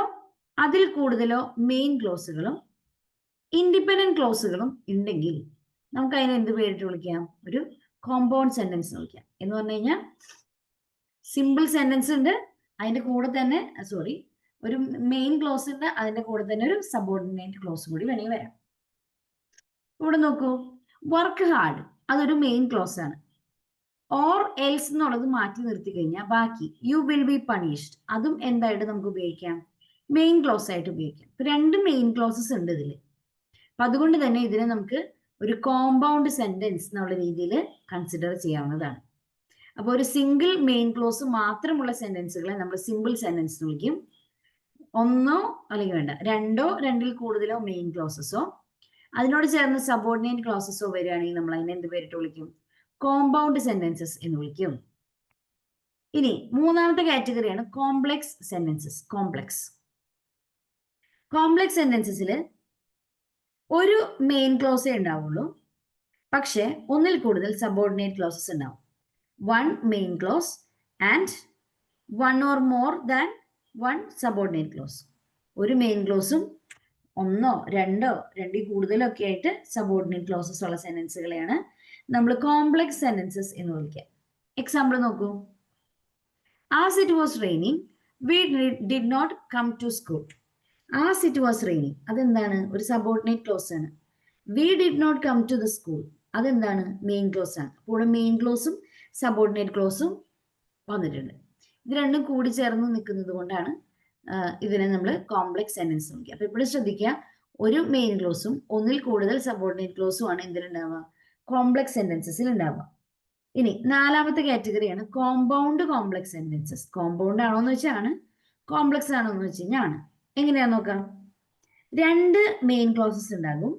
അതിൽ കൂടുതലോ മെയിൻ ക്ലോസുകളും ഇൻഡിപെൻഡന്റ് ക്ലോസുകളും ഉണ്ടെങ്കിൽ നമുക്ക് അതിനെ എന്ത് പേരിട്ട് വിളിക്കാം? ഒരു കോമ്പൗണ്ട് സെന്റൻസ് വിളിക്കാം. എന്ന് പറഞ്ഞു കഴിഞ്ഞാൽ സിമ്പിൾ സെന്റൻസ് ഉണ്ട്, അതിന്റെ കൂടെ തന്നെ ഒരു മെയിൻ ക്ലോസ് ഉണ്ട്, അതിന്റെ കൂടെ തന്നെ ഒരു സബോർഡിനേറ്റ് ക്ലോസ് കൂടി വേണമെങ്കിൽ വരാം. ഇവിടെ നോക്കൂ, വർക്ക് ഹാർഡ് അതൊരു മെയിൻ ക്ലോസ് ആണ്. ഓർ എൽസ് എന്നുള്ളത് മാറ്റി നിർത്തി കഴിഞ്ഞാൽ ബാക്കി യു വിൽ ബി പണിഷ്ഡ് അതും എന്തായിട്ട് നമുക്ക് ഉപയോഗിക്കാം? മെയിൻ ക്ലോസ് ആയിട്ട് ഉപയോഗിക്കാം. ഇപ്പൊ രണ്ട് മെയിൻ ക്ലോസസ് ഉണ്ട് ഇതിൽ. അപ്പൊ അതുകൊണ്ട് തന്നെ ഇതിനെ നമുക്ക് ഒരു കോമ്പൗണ്ട് സെന്റൻസ് എന്നുള്ള രീതിയിൽ കൺസിഡർ ചെയ്യാവുന്നതാണ്. അപ്പോൾ ഒരു സിംഗിൾ മെയിൻ ക്ലോസ് മാത്രമുള്ള സെന്റൻസുകളെ നമ്മൾ സിമ്പിൾ സെന്റൻസ് എന്ന് വിളിക്കും. ഒന്നോ അല്ലെങ്കിൽ രണ്ടോ രണ്ടിൽ കൂടുതലോ മെയിൻ ക്ലോസസോ അതിനോട് ചേർന്ന് സബോർഡിനേറ്റ് ക്ലോസസോ വരികയാണെങ്കിൽ നമ്മൾ അതിനെ എന്ത് പേരിട്ട് വിളിക്കും? കോമ്പൗണ്ട് സെന്റൻസസ് എന്ന് വിളിക്കും. ഇനി മൂന്നാമത്തെ കാറ്റഗറിയാണ് കോംപ്ലക്സ് സെന്റൻസസ്. കോംപ്ലക്സ് സെന്റൻസസിൽ ഒരു മെയിൻ ക്ലോസേ ഉണ്ടാവുള്ളൂ, പക്ഷെ ഒന്നിൽ കൂടുതൽ സബോർഡിനേറ്റ് ക്ലോസസ് ഉണ്ടാവും. One main clause and one or more than one subordinate close. ഒരു മെയിൻ ക്ലോസും ഒന്നോ രണ്ടോ രണ്ടിൽ കൂടുതലോ ഒക്കെ ആയിട്ട് സബോർഡിനേറ്റ് ക്ലോസസ് ഉള്ള സെന്റൻസുകളെയാണ് നമ്മൾ കോംപ്ലക്സ് സെന്റൻസസ് എന്ന് വിളിക്കുക. എക്സാമ്പിൾ നോക്കൂ. As it was raining we did not come to school. As it was raining അതെന്താണ്? ഒരു സബോർഡിനേറ്റ് ക്ലോസ് ആണ്. We did not come to the school അതെന്താണ്? മെയിൻ ക്ലോസ് ആണ്. അപ്പോൾ മെയിൻ ക്ലോസും സബോർഡിനേറ്റ് ക്ലോസും വന്നിട്ടുണ്ട്. ഇത് രണ്ടും കൂടി ചേർന്ന് നിൽക്കുന്നത് കൊണ്ടാണ് ഇതിനെ നമ്മൾ കോംപ്ലക്സ് സെന്റൻസ് വിളിക്കുക. അപ്പൊ ഇവിടെ ശ്രദ്ധിക്കുക, ഒരു മെയിൻ ക്ലോസും ഒന്നിൽ കൂടുതൽ സബോർഡിനേറ്റ് ക്ലോസും ആണ് എന്തിലുണ്ടാവുക? കോംപ്ലക്സ് സെന്റൻസസിൽ ഉണ്ടാവുക. ഇനി നാലാമത്തെ കാറ്റഗറിയാണ് കോമ്പൗണ്ട് കോംപ്ലക്സ് സെന്റൻസസ്. കോമ്പൗണ്ട് ആണോ എന്ന് വെച്ചാൽ ആണ്, കോംപ്ലക്സ് ആണോ എന്ന് വെച്ച് കഴിഞ്ഞാൽ ആണ്. എങ്ങനെയാന്ന് നോക്കാം. രണ്ട് മെയിൻ ക്ലോസസ് ഉണ്ടാകും,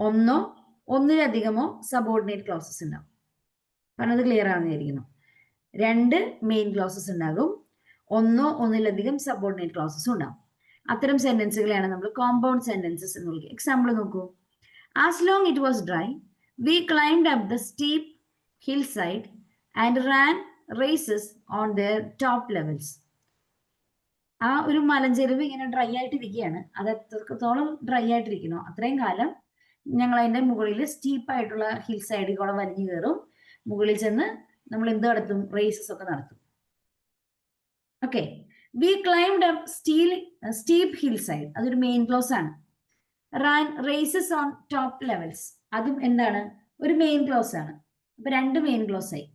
ഒന്നോ ഒന്നിലധികമോ സബോർഡിനേറ്റ് ക്ലോസസ് ഉണ്ടാകും. പറഞ്ഞത് ക്ലിയർ ആണെന്നിരിക്കുന്നു. രണ്ട് മെയിൻ ക്ലോസസ് ഉണ്ടാകും, ഒന്നോ ഒന്നിലധികം സബോർഡിനേറ്റ് ക്ലോസസും ഉണ്ടാകും. അത്തരം സെന്റൻസുകളെയാണ് നമ്മൾ കോമ്പൗണ്ട് സെന്റൻസസ് എന്ന് വിളിക്കുക. എക്സാമ്പിൾ നോക്കൂ. As long it was dry we climb up the steep hill side and ran races on their top levels. ആ ഒരു മലഞ്ചെരുവ് ഇങ്ങനെ ഡ്രൈ ആയിട്ടിരിക്കുകയാണ്. അത് എത്രത്തോളം ഡ്രൈ ആയിട്ടിരിക്കണോ അത്രയും കാലം ഞങ്ങൾ അതിന്റെ മുകളിൽ സ്റ്റീപ്പായിട്ടുള്ള ഹിൽ സൈഡിൽ കൂടെ വലിഞ്ഞു കയറും. മുകളിൽ ചെന്ന് നമ്മൾ എന്ത് നടത്തും? റേസസ് ഒക്കെ നടത്തും. Okay, we climbed up steep hill side അതൊരു മെയിൻ ക്ലോസ് ആണ്. Ran races on top levels അതും എന്താണ്? ഒരു മെയിൻ ക്ലോസ് ആണ്. അപ്പൊ രണ്ട് മെയിൻ ക്ലോസ് ആയി.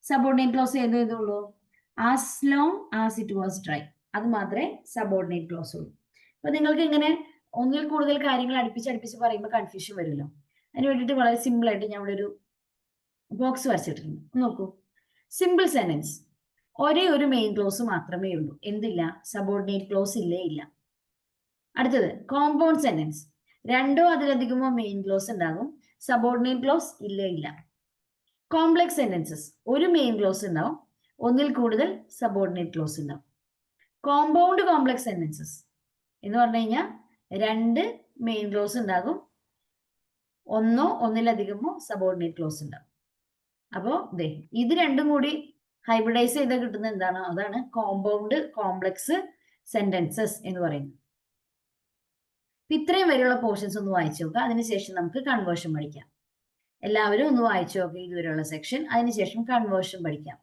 സബോർഡിനേറ്റ് ക്ലോസ് ഏതുള്ളൂ? As long as it was dry അത് മാത്രമേ സബോർഡിനേറ്റ് ക്ലോസ് ഉള്ളൂ. അപ്പൊ നിങ്ങൾക്ക് ഇങ്ങനെ ഒന്നിൽ കൂടുതൽ കാര്യങ്ങൾ അടുപ്പിച്ച് പറയുമ്പോൾ കൺഫ്യൂഷൻ വരുമല്ലോ. അതിന് വേണ്ടിയിട്ട് വളരെ സിമ്പിൾ ആയിട്ട് ഞാൻ ഇവിടെ ഒരു ബോക്സ് വരച്ചിട്ടുണ്ട്. നോക്കൂ. സിമ്പിൾ സെന്റൻസ് ഒരേ ഒരു മെയിൻ ക്ലോസ് മാത്രമേ ഉള്ളൂ. എന്തില്ല? സബോർഡിനേറ്റ് ക്ലോസ് ഇല്ല. അടുത്തത് കോമ്പൗണ്ട് സെന്റൻസ് രണ്ടോ അതിലധികമോ മെയിൻ ക്ലോസ് ഉണ്ടാകും, സബോർഡിനേറ്റ് ക്ലോസ് ഇല്ല. കോംപ്ലക്സ് സെന്റൻസസ് ഒരു മെയിൻ ക്ലോസ് ഉണ്ടാവും, ഒന്നിൽ കൂടുതൽ സബോർഡിനേറ്റ് ക്ലോസ് ഉണ്ടാവും. കോമ്പൗണ്ട് കോംപ്ലക്സ് സെന്റൻസസ് എന്ന് പറഞ്ഞു കഴിഞ്ഞാൽ രണ്ട് മെയിൻ ക്ലോസ് ഉണ്ടാകും, ഒന്നോ ഒന്നിലധികമോ സബോർഡിനേറ്റ് ക്ലോസ് ഉണ്ടാകും. അപ്പോ ഇത് രണ്ടും കൂടി ഹൈബ്രിഡൈസ് ചെയ്ത് കിട്ടുന്ന എന്താണ്? അതാണ് കോമ്പൗണ്ട് കോംപ്ലക്സ് സെന്റൻസസ് എന്ന് പറയുന്നത്. ഇത്രയും വരെയുള്ള പോർഷൻസ് ഒന്ന് വായിച്ചു നോക്കുക. അതിനുശേഷം നമുക്ക് കൺവേർഷൻ പഠിക്കാം. എല്ലാവരും ഒന്ന് വായിച്ചു നോക്കുക ഇതുവരെയുള്ള സെക്ഷൻ. അതിനുശേഷം കൺവേർഷൻ പഠിക്കാം.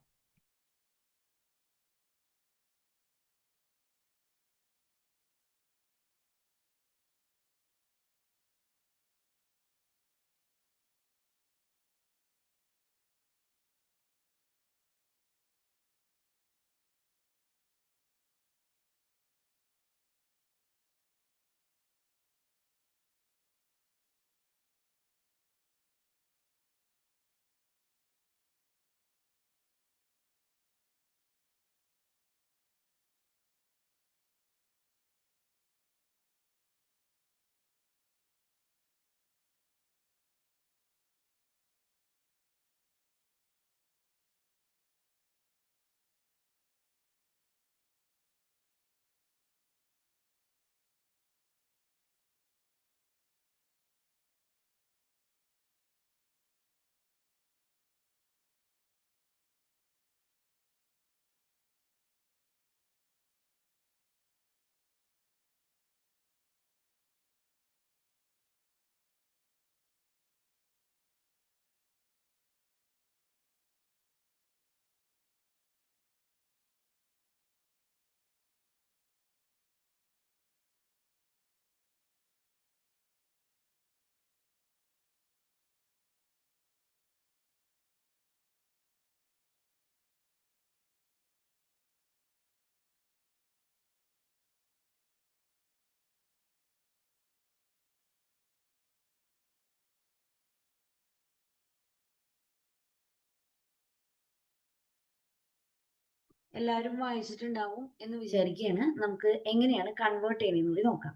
എല്ലാവരും വായിച്ചിട്ടുണ്ടാവും എന്ന് വിചാരിക്കുകയാണ്. നമുക്ക് എങ്ങനെയാണ് കൺവേർട്ട് ചെയ്യുന്നതെന്ന് കൂടി നോക്കാം.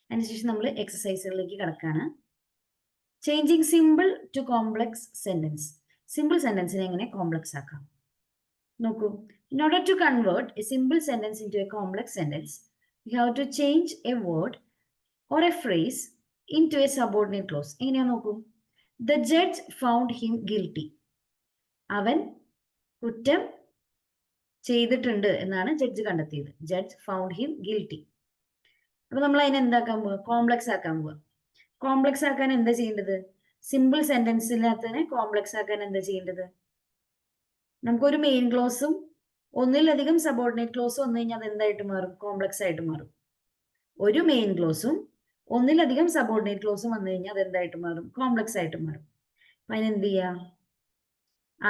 അതിനുശേഷം നമ്മൾ എക്സസൈസുകളിലേക്ക് കിടക്കുകയാണ്. Changing simple to complex sentence. Simple സെന്റൻസിനെ എങ്ങനെ കോംപ്ലക്സ് ആക്കാം നോക്കൂ. In order to convert a simple sentence into a complex sentence, we have to change a word or a phrase into a subordinate clause. എങ്ങനെയാ നോക്കൂ. The judge found him guilty. അവൻ കുറ്റം ചെയ്തിട്ടുണ്ട് എന്നാണ് ജഡ്ജ് കണ്ടെത്തിയത്. Judge found him guilty. അപ്പൊ നമ്മൾ അതിനെ എന്താക്കാൻ പോവാ? കോംപ്ലക്സ് ആക്കാൻ പോവാ. കോംപ്ലക്സ് ആക്കാൻ എന്താ ചെയ്യേണ്ടത്? സിമ്പിൾ സെന്റൻസിനകത്തിനെ കോംപ്ലക്സ് ആക്കാൻ എന്താ ചെയ്യേണ്ടത്? നമുക്കൊരു മെയിൻ ക്ലോസും ഒന്നിലധികം സബോർഡിനേറ്റ് ക്ലോസും വന്നു കഴിഞ്ഞാൽ അത് എന്തായിട്ട് മാറും? കോംപ്ലക്സ് ആയിട്ട് മാറും. ഒരു മെയിൻ ക്ലോസും ഒന്നിലധികം സബോർഡിനേറ്റ് ക്ലോസും വന്നു കഴിഞ്ഞാൽ അത് എന്തായിട്ട് മാറും? കോംപ്ലക്സ് ആയിട്ട് മാറും. അപ്പൊ അതിനെന്ത് ചെയ്യാ?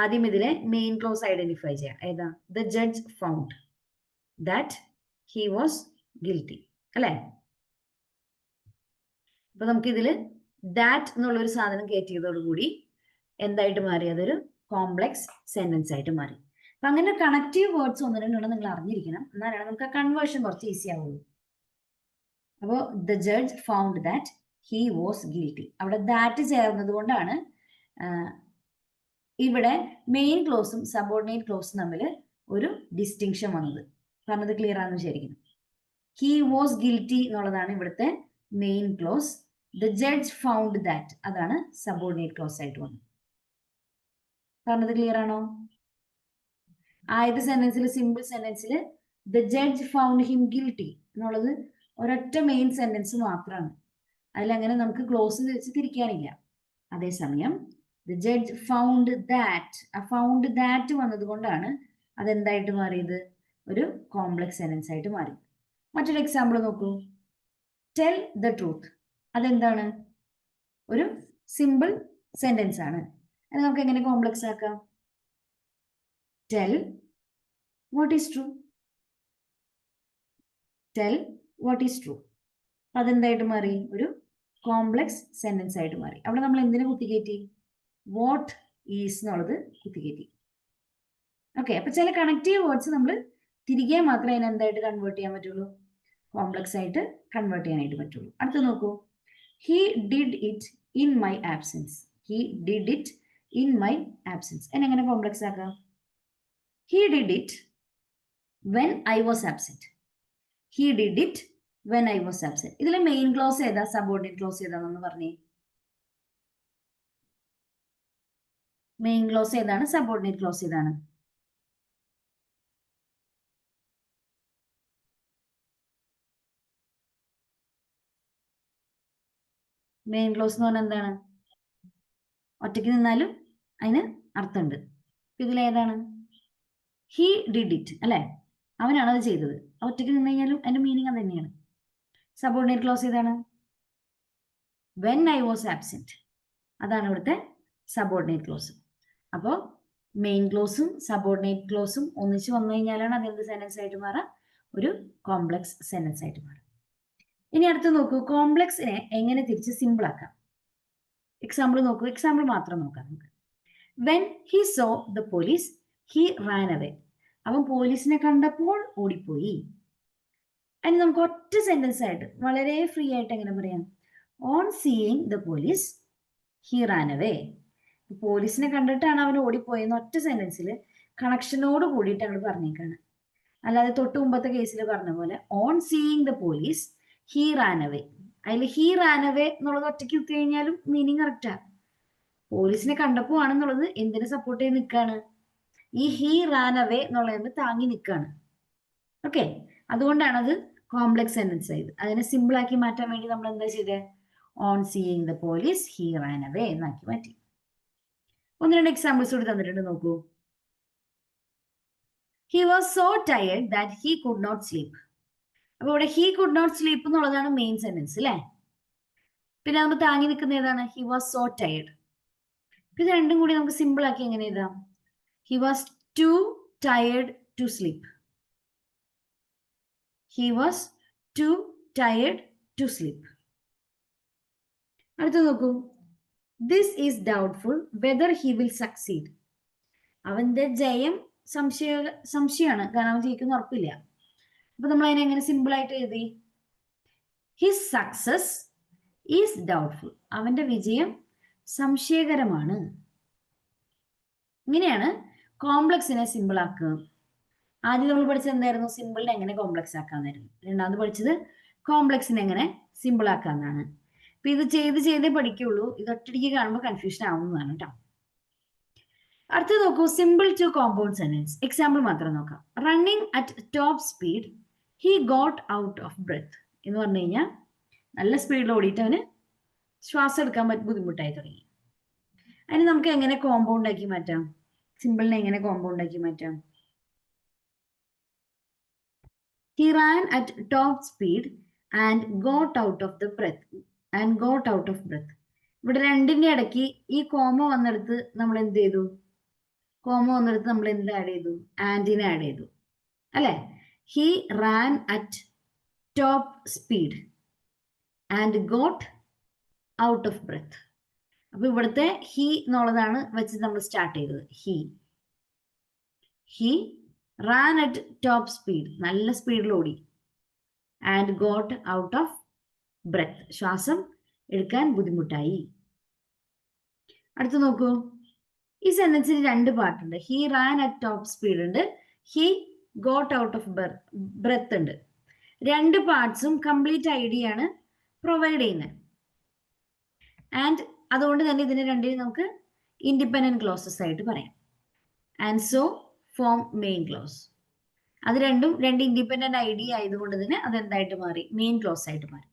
ആദ്യം ഇതിലെ മെയിൻ ക്ലോസ് ഐഡന്റിഫൈ ചെയ്യാം. ഏതാ? The judge found that he was guilty, അല്ലെ? അപ്പൊ നമുക്കിതില് ദാറ്റ് എന്നുള്ളൊരു സാധനം കയറ്റിയതോടുകൂടി എന്തായിട്ട് മാറി? അതൊരു കോംപ്ലക്സ് സെന്റൻസ് ആയിട്ട് മാറി. അപ്പൊ അങ്ങനെ കണക്റ്റീവ് വേർഡ്സ് ഒന്ന് രണ്ടെണ്ണം നിങ്ങൾ അറിഞ്ഞിരിക്കണം. എന്നാലാണ് നമുക്ക് ആ കൺവേർഷൻ കുറച്ച് ഈസി ആവുള്ളൂ. അപ്പോ the judge found that he was guilty. അവിടെ ദാറ്റ് ചേർന്നത് കൊണ്ടാണ് ഇവിടെ മെയിൻ ക്ലോസും സബോർഡിനേറ്റ് ക്ലോസും തമ്മിൽ ഒരു ഡിസ്റ്റിങ്ഷൻ വന്നത്. പറഞ്ഞത് ക്ലിയർ ആണെന്ന് വിചാരിക്കുന്നു. ഹി വാസ് ഗിൽറ്റി എന്നുള്ളതാണ് ഇവിടുത്തെ main clause. The judge found that അതാണ് സബോർഡിനേറ്റ് ക്ലോസ് ആയിട്ട് വന്നത്. പറഞ്ഞത് ക്ലിയർ ആണോ? ആദ്യത്തെ സെന്റൻസിൽ, സിമ്പിൾ സെന്റൻസിൽ the judge found him guilty എന്നുള്ളത് ഒരൊറ്റ മെയിൻ സെന്റൻസ് മാത്രമാണ്. അതിലങ്ങനെ നമുക്ക് ക്ലോസ് വെച്ച് തിരിക്കാനില്ല. അതേസമയം ദ ജഡ്ജ് ഫൗണ്ട് ദാറ്റ്, ആ ഫൗണ്ട് ദാറ്റ് വന്നത് കൊണ്ടാണ് അതെന്തായിട്ട് മാറിയത്? ഒരു കോംപ്ലക്സ് സെന്റൻസ് ആയിട്ട് മാറി. മറ്റൊരു എക്സാമ്പിൾ നോക്കൂ. Tell the truth. അതെന്താണ്? ഒരു സിമ്പിൾ സെന്റൻസ് ആണ്. അത് നമുക്ക് എങ്ങനെ കോംപ്ലക്സ് ആക്കാം? Tell what is true. Tell what is true. അതെന്തായിട്ട് മാറി? ഒരു കോംപ്ലക്സ് സെന്റൻസ് ആയിട്ട് മാറി. അവിടെ നമ്മൾ എന്തിനെ കുത്തിക്കയറ്റി? വാട്ട് ഈസ് എന്നുള്ളത് കുത്തിക്കയറ്റി. ഓക്കെ. അപ്പൊ ചില കണക്റ്റീവ് വേർഡ്സ് നമ്മൾ തിരികെ മാത്രമേ അതിനെ എന്തായിട്ട് കൺവേർട്ട് ചെയ്യാൻ പറ്റുള്ളൂ? കോംപ്ലക്സ് ആയിട്ട് കൺവേർട്ട് ചെയ്യാനായിട്ട് പറ്റുള്ളൂ. അടുത്ത് നോക്കൂ. He did it in my absence. He did it in my absence. എന്നെങ്ങനെ കോംപ്ലക്സ് ആക്കാം? He did it when I was absent. He did it when I was absent. ഇതിലെ മെയിൻ ക്ലോസ് ഏതാ? Subordinate close ഏതാണെന്ന് പറഞ്ഞേ. Main clause ഏതാണ്? Subordinate close ഏതാണ്? Main clause എന്ന് പറഞ്ഞാൽ എന്താണ്? ഒറ്റയ്ക്ക് നിന്നാലും അതിന് അർത്ഥമുണ്ട്. ഇതിലേതാണ്? ഹി ഡിഡ് ഇറ്റ്, അല്ലെ? അവനാണ് അത് ചെയ്തത്. ഒറ്റയ്ക്ക് നിന്ന് കഴിഞ്ഞാലും അതിന്റെ മീനിങ് അത് തന്നെയാണ്. സബോർഡിനേറ്റ് ക്ലോസ് ഏതാണ്? When I was absent. അതാണ് ഇവിടുത്തെ സബോർഡിനേറ്റ് ക്ലോസ്. അപ്പോൾ മെയിൻ ക്ലോസും സബോർഡിനേറ്റ് ക്ലോസും ഒന്നിച്ച് വന്നു കഴിഞ്ഞാലാണ് അത് എന്ത് സെന്റൻസ് ആയിട്ട് മാറാം? ഒരു കോംപ്ലക്സ് സെന്റൻസ് ആയിട്ട് മാറാം. ഇനി അടുത്ത് നോക്കൂ. കോംപ്ലക്സിനെ എങ്ങനെ തിരിച്ച് സിമ്പിൾ ആക്കാം? എക്സാമ്പിൾ നോക്കൂ. എക്സാമ്പിൾ മാത്രം നോക്കാം നമുക്ക്. When he so the police he ran away. അവൻ പോലീസിനെ കണ്ടപ്പോൾ ഓടിപ്പോയി. അതിന് നമുക്ക് ഒറ്റ സെന്റൻസ് ആയിട്ട് വളരെ ഫ്രീ ആയിട്ട് എങ്ങനെ പറയാം? On seeing the police he ran away. പോലീസിനെ കണ്ടിട്ടാണ് അവൻ ഓടിപ്പോയെന്ന് ഒറ്റ സെന്റൻസിൽ കണക്ഷനോട് കൂടിയിട്ട് അങ്ങോട്ട് പറഞ്ഞേക്കാണ്. അല്ലാതെ തൊട്ട് മുമ്പത്തെ കേസിൽ പറഞ്ഞ പോലെ on seeing the police he ran away. അതിൽ ഹി റാൻ അവേ എന്നുള്ളത് ഒറ്റയ്ക്ക് കുത്തി കഴിഞ്ഞാലും മീനിങ് കറക്റ്റാ. പോലീസിനെ കണ്ടപ്പോ ആണെന്നുള്ളത് എന്തിനെ സപ്പോർട്ട് ചെയ്ത് നിൽക്കാണ്? ഈ ഹി റാൻ അവേ എന്നുള്ളതിന് താങ്ങി നിൽക്കാണ്. ഓക്കെ. അതുകൊണ്ടാണ് അത് കോംപ്ലക്സ് സെന്റൻസ് ആയത്. അതിനെ സിമ്പിൾ ആക്കി മാറ്റാൻ വേണ്ടി നമ്മൾ എന്താ ചെയ്തത്? On seeing the police he ran away എന്നാക്കി മാറ്റി. ഒന്ന് രണ്ട് എക്സാമ്പിൾസ് കൂടി തന്നിട്ടുണ്ട്, നോക്കൂ. He was so tired that he could not sleep. അപ്പൊ ഇവിടെ ഹി കുഡ് നോട്ട് സ്ലീപ്പ് എന്നുള്ളതാണ് മെയിൻ സെന്റൻസ്, അല്ലെ? പിന്നെ നമ്മൾ താങ്ങി നിൽക്കുന്ന ഏതാണ്? He was so tired. ഇത് രണ്ടും കൂടി നമുക്ക് സിമ്പിൾ ആക്കി എങ്ങനെ എഴുതാം? He was too tired to sleep. He was too tired to sleep. അടുത്ത് നോക്കൂ. This is doubtful whether he will succeed. അവന്റെ ജയം സംശയമാണ്, കാരണം അവൻ ജയിക്കുന്ന ഉറപ്പില്ല. അപ്പൊ നമ്മൾ അതിനെ എങ്ങനെ സിമ്പിൾ ആയിട്ട് എഴുതി? His success is doubtful. അവന്റെ വിജയം സംശയകരമാണ്. ഇങ്ങനെയാണ് കോംപ്ലക്സിനെ സിമ്പിൾ ആക്കുക. ആദ്യം നമ്മൾ പഠിച്ചത് എന്തായിരുന്നു? സിമ്പിളിനെ എങ്ങനെ കോംപ്ലക്സ് ആക്കാന്നായിരുന്നു. രണ്ടാമത് പഠിച്ചത് കോംപ്ലക്സിനെ എങ്ങനെ സിമ്പിൾ ആക്കാന്നാണ്. അപ്പൊ ഇത് ചെയ്തേ പഠിക്കുള്ളൂ. ഇത് ഒറ്റടിക്ക് കാണുമ്പോൾ കൺഫ്യൂഷൻ ആവുന്നതാണ് കേട്ടോ. അടുത്ത് നോക്കൂ, simple to compound sentence. Example മാത്രം നോക്കാം. Running at top speed he got out of breath എന്ന് പറഞ്ഞു കഴിഞ്ഞാൽ നല്ല സ്പീഡിൽ ഓടിയിട്ട് അവന് ശ്വാസം എടുക്കാൻ ബുദ്ധിമുട്ടായി തുടങ്ങി. അതിന് നമുക്ക് എങ്ങനെ കോമ്പൗണ്ട് ആക്കി മാറ്റാം? സിമ്പിളിനെ എങ്ങനെ കോമ്പൗണ്ട് ആക്കി മാറ്റാം? He ran at top speed and got out of breath. ഇവിടെ രണ്ടിന്റെ ഇടയ്ക്ക് ഈ കോമ വന്നെടുത്ത് നമ്മൾ എന്ത് ചെയ്തു? നമ്മൾ എന്ത് ആഡ് ചെയ്തു? ആൻഡിനെ ആഡ് ചെയ്തു അല്ലെ? He ran at top speed and got out of breath. അപ്പൊ ഇവിടുത്തെ ഹി എന്നുള്ളതാണ് വെച്ച് നമ്മൾ സ്റ്റാർട്ട് ചെയ്തത്. He ran at top speed, നല്ല സ്പീഡിൽ ഓടി. And got out of breath, ശ്വാസം എടുക്കാൻ ബുദ്ധിമുട്ടായി. അടുത്ത് നോക്കൂ, ഈ സെന്റൻസിന് രണ്ട് പാർട്ടുണ്ട്. He ran at top speed ഉണ്ട്, he got out of breath ഉണ്ട്. രണ്ട് പാർട്സും കംപ്ലീറ്റ് ഐഡിയ ആണ് പ്രൊവൈഡ് ചെയ്യുന്നത്. ആൻഡ് അതുകൊണ്ട് തന്നെ ഇതിനെ രണ്ടിനും നമുക്ക് ഇൻഡിപെൻഡന്റ് ക്ലോസസ് ആയിട്ട് പറയാം. And so form main clause. അത് രണ്ട് ഇൻഡിപെൻഡന്റ് ഐഡിയ ആയതുകൊണ്ട് തന്നെ അത് എന്തായിട്ട് മാറി? മെയിൻ ക്ലോസ് ആയിട്ട് മാറി.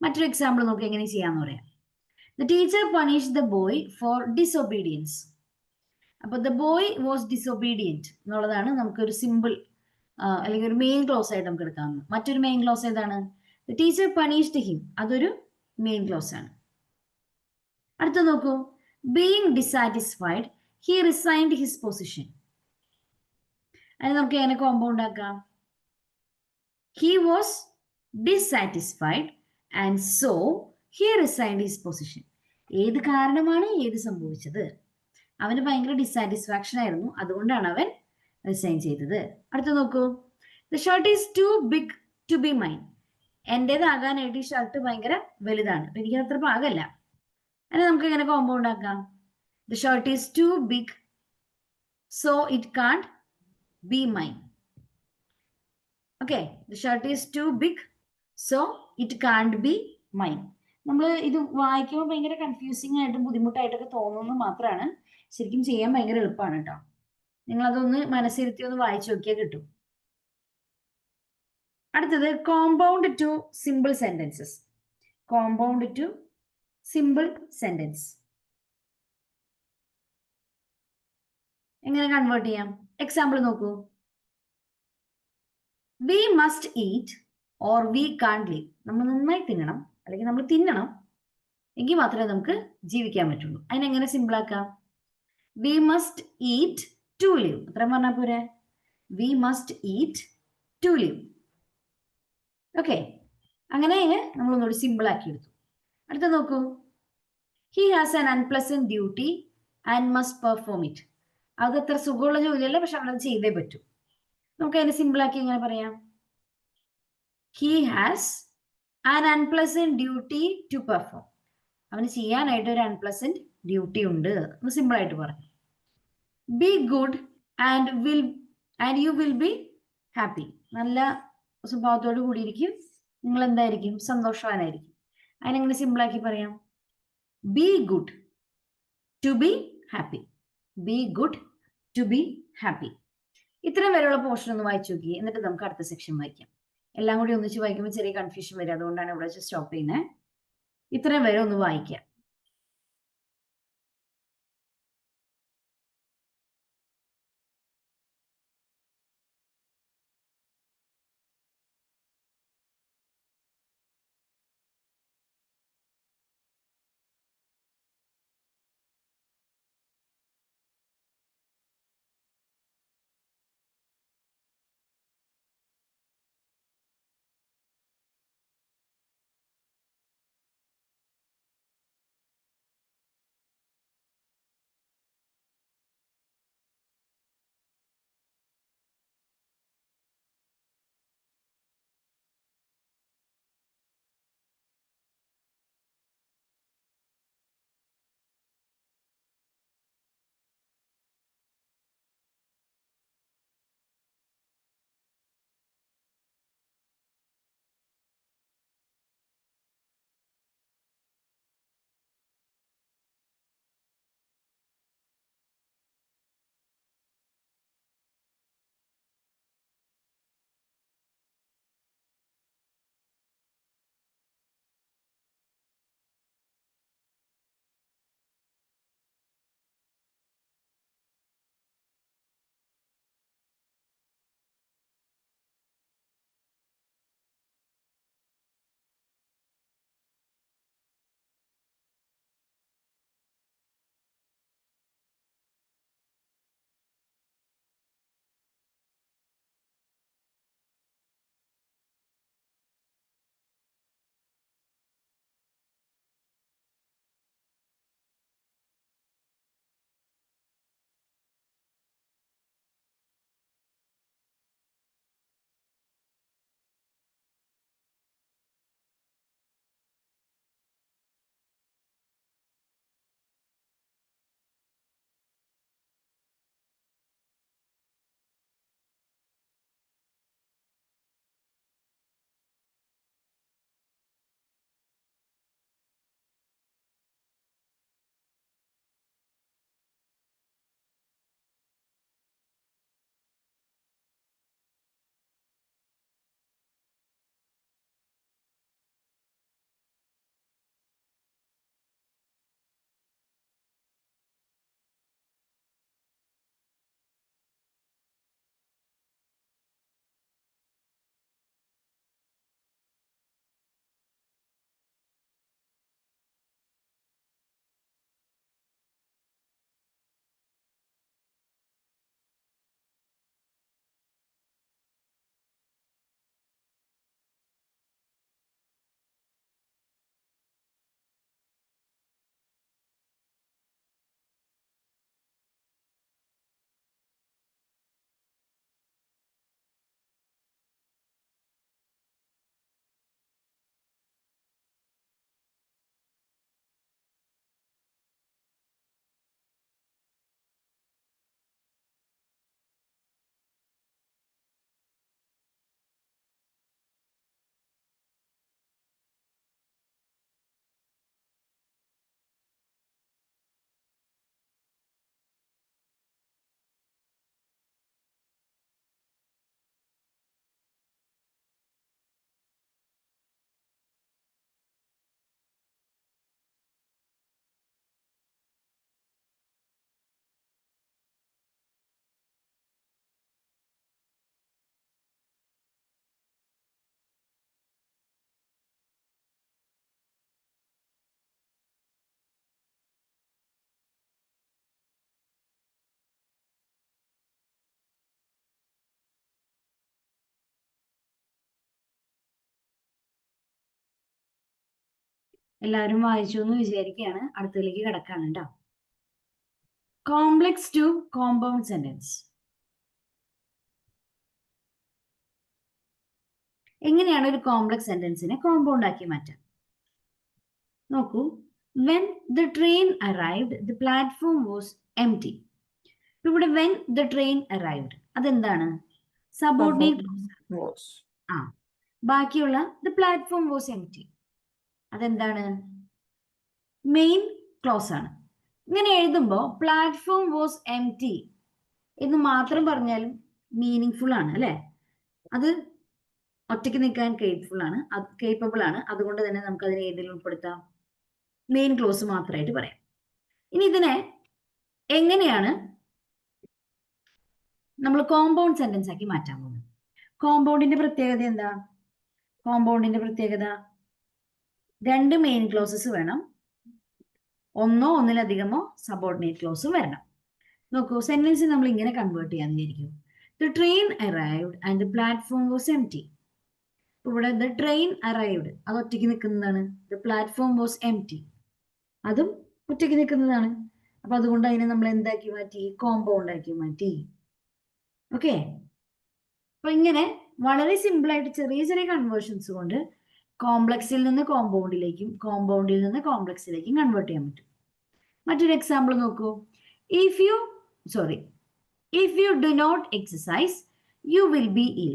മറ്റൊരു എക്സാമ്പിൾ നോക്കി എങ്ങനെ ചെയ്യാന്ന് പറയാം. The teacher punished the boy for disobedience. അപ്പൊ ദ ബോയ് വാസ് ഡിസൊബീഡിയന്റ് എന്നുള്ളതാണ് നമുക്കൊരു സിമ്പിൾ അല്ലെങ്കിൽ ഒരു മെയിൻ ക്ലോസ് ആയിട്ട് നമുക്ക് എടുക്കാവുന്നത്. മറ്റൊരു മെയിൻ ക്ലോസ് ഏതാണ്? ദ ടീച്ചർ പണിഷ്ഡ് ഹിം, അതൊരു മെയിൻ ക്ലോസ് ആണ്. അടുത്ത നോക്കൂ, being dissatisfied he resigned his position. അത് നമുക്ക് എങ്ങനെ കോമ്പൗണ്ട് ആക്കാം? He was dissatisfied and so he resigned his position. ഏത് കാരണമാണ് ഏത് സംഭവിച്ചത്? അവന് ഭയങ്കര ഡിസാറ്റിസ്ഫാക്ഷൻ ആയിരുന്നു, അതുകൊണ്ടാണ് അവൻ റിസൈൻ ചെയ്തത്. അടുത്ത നോക്കൂ, the shirt is too big to be mine. എന്റേതാകാനായിട്ട് ഈ ഷർട്ട് ഭയങ്കര വലുതാണ്, അപ്പൊ എനിക്ക് അത്ര പാകല്ല. അതിനെ നമുക്ക് എങ്ങനെ കോമ്പൗണ്ട് ആക്കാം? The shirt is too big so it can't be mine. Okay, the shirt is too big so it can't be mine. നമ്മൾ ഇത് വായിക്കുമ്പോൾ ഭയങ്കര കൺഫ്യൂസിങ് ആയിട്ടും ബുദ്ധിമുട്ടായിട്ടൊക്കെ തോന്നുന്നു മാത്രമാണ്. ശരിക്കും ചെയ്യാൻ ഭയങ്കര എളുപ്പമാണ് കേട്ടോ. നിങ്ങൾ അതൊന്ന് മനസ്സിരുത്തി ഒന്ന് വായിച്ചു നോക്കിയാൽ കിട്ടും. അടുത്തത് compound to simple sentences. Compound to simple sentence എങ്ങനെ കൺവേർട്ട് ചെയ്യാം? എക്സാമ്പിൾ നോക്കൂ. We must eat or we can't live. നമ്മൾ നന്നായി തിന്നണം അല്ലെങ്കിൽ നമ്മൾ തിന്നണം, എങ്കിൽ മാത്രമേ നമുക്ക് ജീവിക്കാൻ പറ്റുള്ളൂ. അതിനെങ്ങനെ സിമ്പിൾ ആക്കാം? We must eat to live. അത്ര പറഞ്ഞാൽ പോരെ? We must eat to live. Okay, അങ്ങനെ നമ്മൾ ഒന്നുകൂടി സിമ്പിൾ ആക്കി എടുത്തു. അടുത്ത നോക്കൂ, he has an unpleasant duty and must perform it. അത് അത്ര സുഖമുള്ള ജോലിയല്ല, പക്ഷെ അവനത് ചെയ്തേ പറ്റൂ. നമുക്ക് അതിനെ സിമ്പിൾ ആക്കി എങ്ങനെ പറയാം? He has an unpleasant duty to perform. അവന് ചെയ്യാനായിട്ട് ഒരു അൺപ്ലസന്റ് ഡ്യൂട്ടി ഉണ്ട് എന്ന് സിമ്പിൾ ആയിട്ട് പറഞ്ഞു. B good and you will be happy. നല്ല സ്വഭാവത്തോട് കൂടിയിരിക്കും, നിങ്ങൾ എന്തായിരിക്കും? സന്തോഷവാനായിരിക്കും. അതിനെങ്ങനെ സിമ്പിൾ ആക്കി പറയാം? Be good to be happy. Be good to be happy. ഇത്രയും വരെയുള്ള പോർഷൻ ഒന്ന് വായിച്ചു നോക്കി, എന്നിട്ട് നമുക്ക് അടുത്ത സെക്ഷൻ വായിക്കാം. എല്ലാം കൂടി ഒന്നിച്ച് വായിക്കുമ്പോൾ ചെറിയ കൺഫ്യൂഷൻ വരും, അതുകൊണ്ടാണ് ഇവിടെ വെച്ച് സ്റ്റോപ്പ് ചെയ്യുന്നത്. ഇത്രയും വരെ ഒന്ന് വായിക്കാം. എല്ലാവരും വായിച്ചു എന്ന് വിചാരിക്കുകയാണ്. അടുത്തതിലേക്ക് കിടക്കാണ് കേട്ടോ. Complex to compound sentence. എങ്ങനെയാണ് ഒരു കോംപ്ലക്സ് സെന്റൻസിനെ കോമ്പൗണ്ട് ആക്കി മാറ്റാം? നോക്കൂ. When the train arrived the platform was empty. ഇവിടെ വെൻ ദ ട്രെയിൻ അറൈവ്ഡ് അതെന്താണ്? സബോർഡിനേറ്റ്. ആ, ബാക്കിയുള്ള ദ പ്ലാറ്റ്ഫോം വാസ് എംപ്റ്റി അതെന്താണ്? മെയിൻ ക്ലോസ് ആണ്. ഇങ്ങനെ എഴുതുമ്പോൾ പ്ലാറ്റ്ഫോം വാസ് എംപ്റ്റി എന്ന് മാത്രം പറഞ്ഞാലും മീനിങ് ഫുൾ ആണ് അല്ലെ? അത് ഒറ്റയ്ക്ക് നിൽക്കാൻ കേപ്പബിൾ ആണ്. അതുകൊണ്ട് തന്നെ നമുക്ക് അതിനെ ഏതിൽ ഉൾപ്പെടുത്താം? മെയിൻ ക്ലോസ് മാത്രമായിട്ട് പറയാം. ഇനി ഇതിനെ എങ്ങനെയാണ് നമ്മൾ കോമ്പൗണ്ട് സെന്റൻസ് ആക്കി മാറ്റാൻ പോകുന്നത്? കോമ്പൗണ്ടിന്റെ പ്രത്യേകത എന്താ? കോമ്പൗണ്ടിന്റെ പ്രത്യേകത രണ്ട് മെയിൻ ക്ലോസസ് വേണം, ഒന്നോ ഒന്നിലധികമോ സബോർഡിനേറ്റ് ക്ലോസും വരണം. നോക്കൂ, സെന്റൻസ് നമ്മൾ ഇങ്ങനെ കൺവേർട്ട് ചെയ്യാൻ വിചാരിക്കും. The train arrived and the platform was empty. ഇവിടെ ദ ട്രെയിൻ അറൈവ്ഡ് അത് ഒറ്റയ്ക്ക് നിൽക്കുന്നതാണ്. ദ പ്ലാറ്റ്ഫോം വാസ് എംപ്റ്റി അതും ഒറ്റയ്ക്ക് നിൽക്കുന്നതാണ്. അപ്പൊ അതുകൊണ്ട് അതിനെ നമ്മൾ എന്താക്കി മാറ്റി? കോമ്പൗണ്ട് ആക്കി മാറ്റി. ഓക്കെ, അപ്പൊ ഇങ്ങനെ വളരെ സിമ്പിൾ ആയിട്ട് ചെറിയ ചെറിയ കൺവേർഷൻസ് കൊണ്ട് കോംപ്ലക്സിൽ നിന്ന് കോമ്പൗണ്ടിലേക്കും കോമ്പൗണ്ടിൽ നിന്ന് കോംപ്ലക്സിലേക്കും കൺവേർട്ട് ചെയ്യാൻ പറ്റും. മറ്റൊരു എക്സാമ്പിൾ നോക്കൂ. If you do not exercise you will be ill.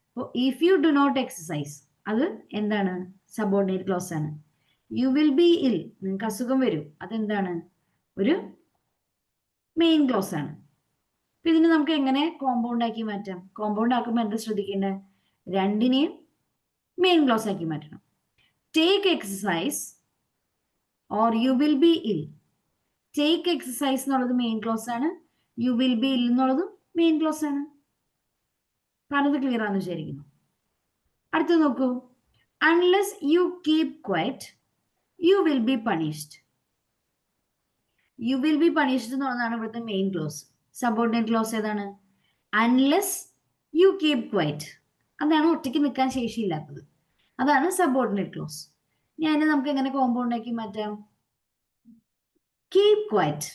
അപ്പോൾ if you do not exercise അത് എന്താണ്? സബോർഡിനേറ്റ് ക്ലോസ് ആണ്. യു വിൽ ബി ഇൽ നിങ്ങൾക്ക് അസുഖം വരും അതെന്താണ്? ഒരു മെയിൻ ക്ലോസ് ആണ്. അപ്പൊ ഇതിന് നമുക്ക് എങ്ങനെ കോമ്പൗണ്ട് ആക്കി മാറ്റാം? കോമ്പൗണ്ട് ആക്കുമ്പോൾ എന്താ ശ്രദ്ധിക്കേണ്ടത്? രണ്ടിനെയും മെയിൻ ക്ലോസ് ആക്കി മാറ്റണം. Take exercise or you will be ഇൽ. ടേക്ക് എക്സസൈസ് എന്നുള്ളത് മെയിൻ ക്ലോസ് ആണ്, യു വിൽ ബി ഇൽ എന്നുള്ളതും മെയിൻ ക്ലോസ് ആണ്. പറഞ്ഞത് ക്ലിയർ ആണെന്ന് വിചാരിക്കുന്നു. അടുത്ത് നോക്കൂ. Unless you keep quiet U will be punished. U will be punished എന്നുള്ളതാണ് ഇവിടുത്തെ മെയിൻ ക്ലോസ്. സബോർഡിനേറ്റ് ക്ലോസ് ഏതാണ്? അൺലെസ് യു കീപ് ക്വയറ്റ് അതാണ് ഒറ്റയ്ക്ക് നിൽക്കാൻ ശേഷിയില്ലാത്തത്. അതാണ് സബോർഡിനേറ്റ് ക്ലോസ്. ഞാൻ നമുക്ക് എങ്ങനെ കോമ്പൗണ്ട് ആക്കി മാറ്റാം? Keep quiet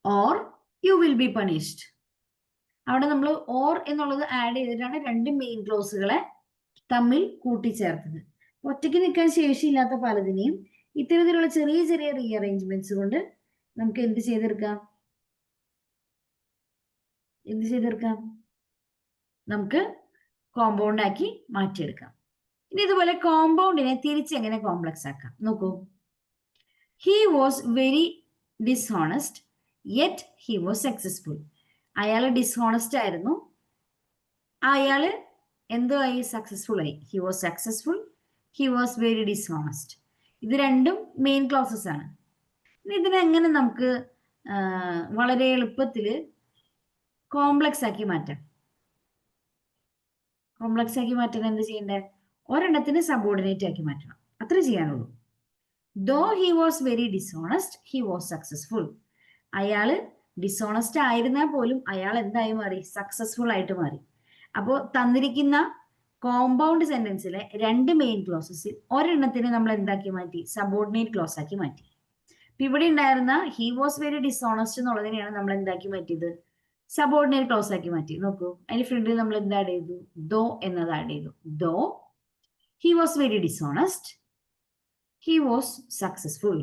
or you will be punished. അവിടെ നമ്മൾ ഓർ എന്നുള്ളത് ആഡ് ചെയ്തിട്ടാണ് രണ്ട് മെയിൻ ക്ലോസുകളെ തമ്മിൽ കൂട്ടിച്ചേർത്തത്. ഒറ്റയ്ക്ക് നിൽക്കാൻ ശേഷിയില്ലാത്ത പലതിനെയും ഇത്തരത്തിലുള്ള ചെറിയ ചെറിയ റീഅറേഞ്ച്മെന്റ്സ് കൊണ്ട് നമുക്ക് എന്ത് ചെയ്തെടുക്കാം? നമുക്ക് കോമ്പൗണ്ട് ആക്കി മാറ്റിയെടുക്കാം. ഇനി ഇതുപോലെ കോമ്പൗണ്ടിനെ തിരിച്ചെങ്ങനെ കോംപ്ലക്സ് ആക്കാം? നോക്കൂ. He was very dishonest yet he was successful. അയാള് ഡിസ്ഹോണസ്റ്റ് ആയിരുന്നു, അയാള് എന്തോ ആയി? സക്സസ്ഫുൾ ആയി. He was successful, he was very dishonest. ഇത് രണ്ടും മെയിൻ ക്ലോസസ് ആണ്. ഇതിനെങ്ങനെ നമുക്ക് വളരെ എളുപ്പത്തിൽ കോംപ്ലക്സ് ആക്കി മാറ്റാം? കോംപ്ലക്സ് ആക്കി മാറ്റാൻ എന്ത് ചെയ്യണ്ടേ? ഒരെണ്ണത്തിന് സബോർഡിനേറ്റ് ആക്കി മാറ്റണം, അത്ര ചെയ്യാനുള്ളൂ. Though he was very dishonest he was successful. അയാള് ഡിസോണസ്റ്റ് ആയിരുന്നാൽ പോലും അയാൾ എന്തായി മാറി? സക്സസ്ഫുൾ ആയിട്ട് മാറി. അപ്പോൾ തന്നിരിക്കുന്ന കോമ്പൗണ്ട് സെന്റൻസിലെ രണ്ട് മെയിൻ ക്ലോസസിൽ ഒരെണ്ണത്തിന് നമ്മൾ എന്താക്കി മാറ്റി? സബോർഡിനേറ്റ് ക്ലോസ് ആക്കി മാറ്റി. ഇവിടെ ഉണ്ടായിരുന്ന ഹി വാസ് വെരി ഡിസോണസ്റ്റ് എന്നുള്ളതിനെയാണ് നമ്മൾ എന്താക്കി മാറ്റിയത്? സബോർഡിനേറ്റ് ക്ലോസ് ആക്കി മാറ്റി. നോക്കൂ, അതിന്റെ ഫ്രണ്ടിൽ നമ്മൾ എന്താ ആഡ് ചെയ്തു? ദോ എന്നത് ആഡ് ചെയ്തു. Though he was very dishonest he was successful.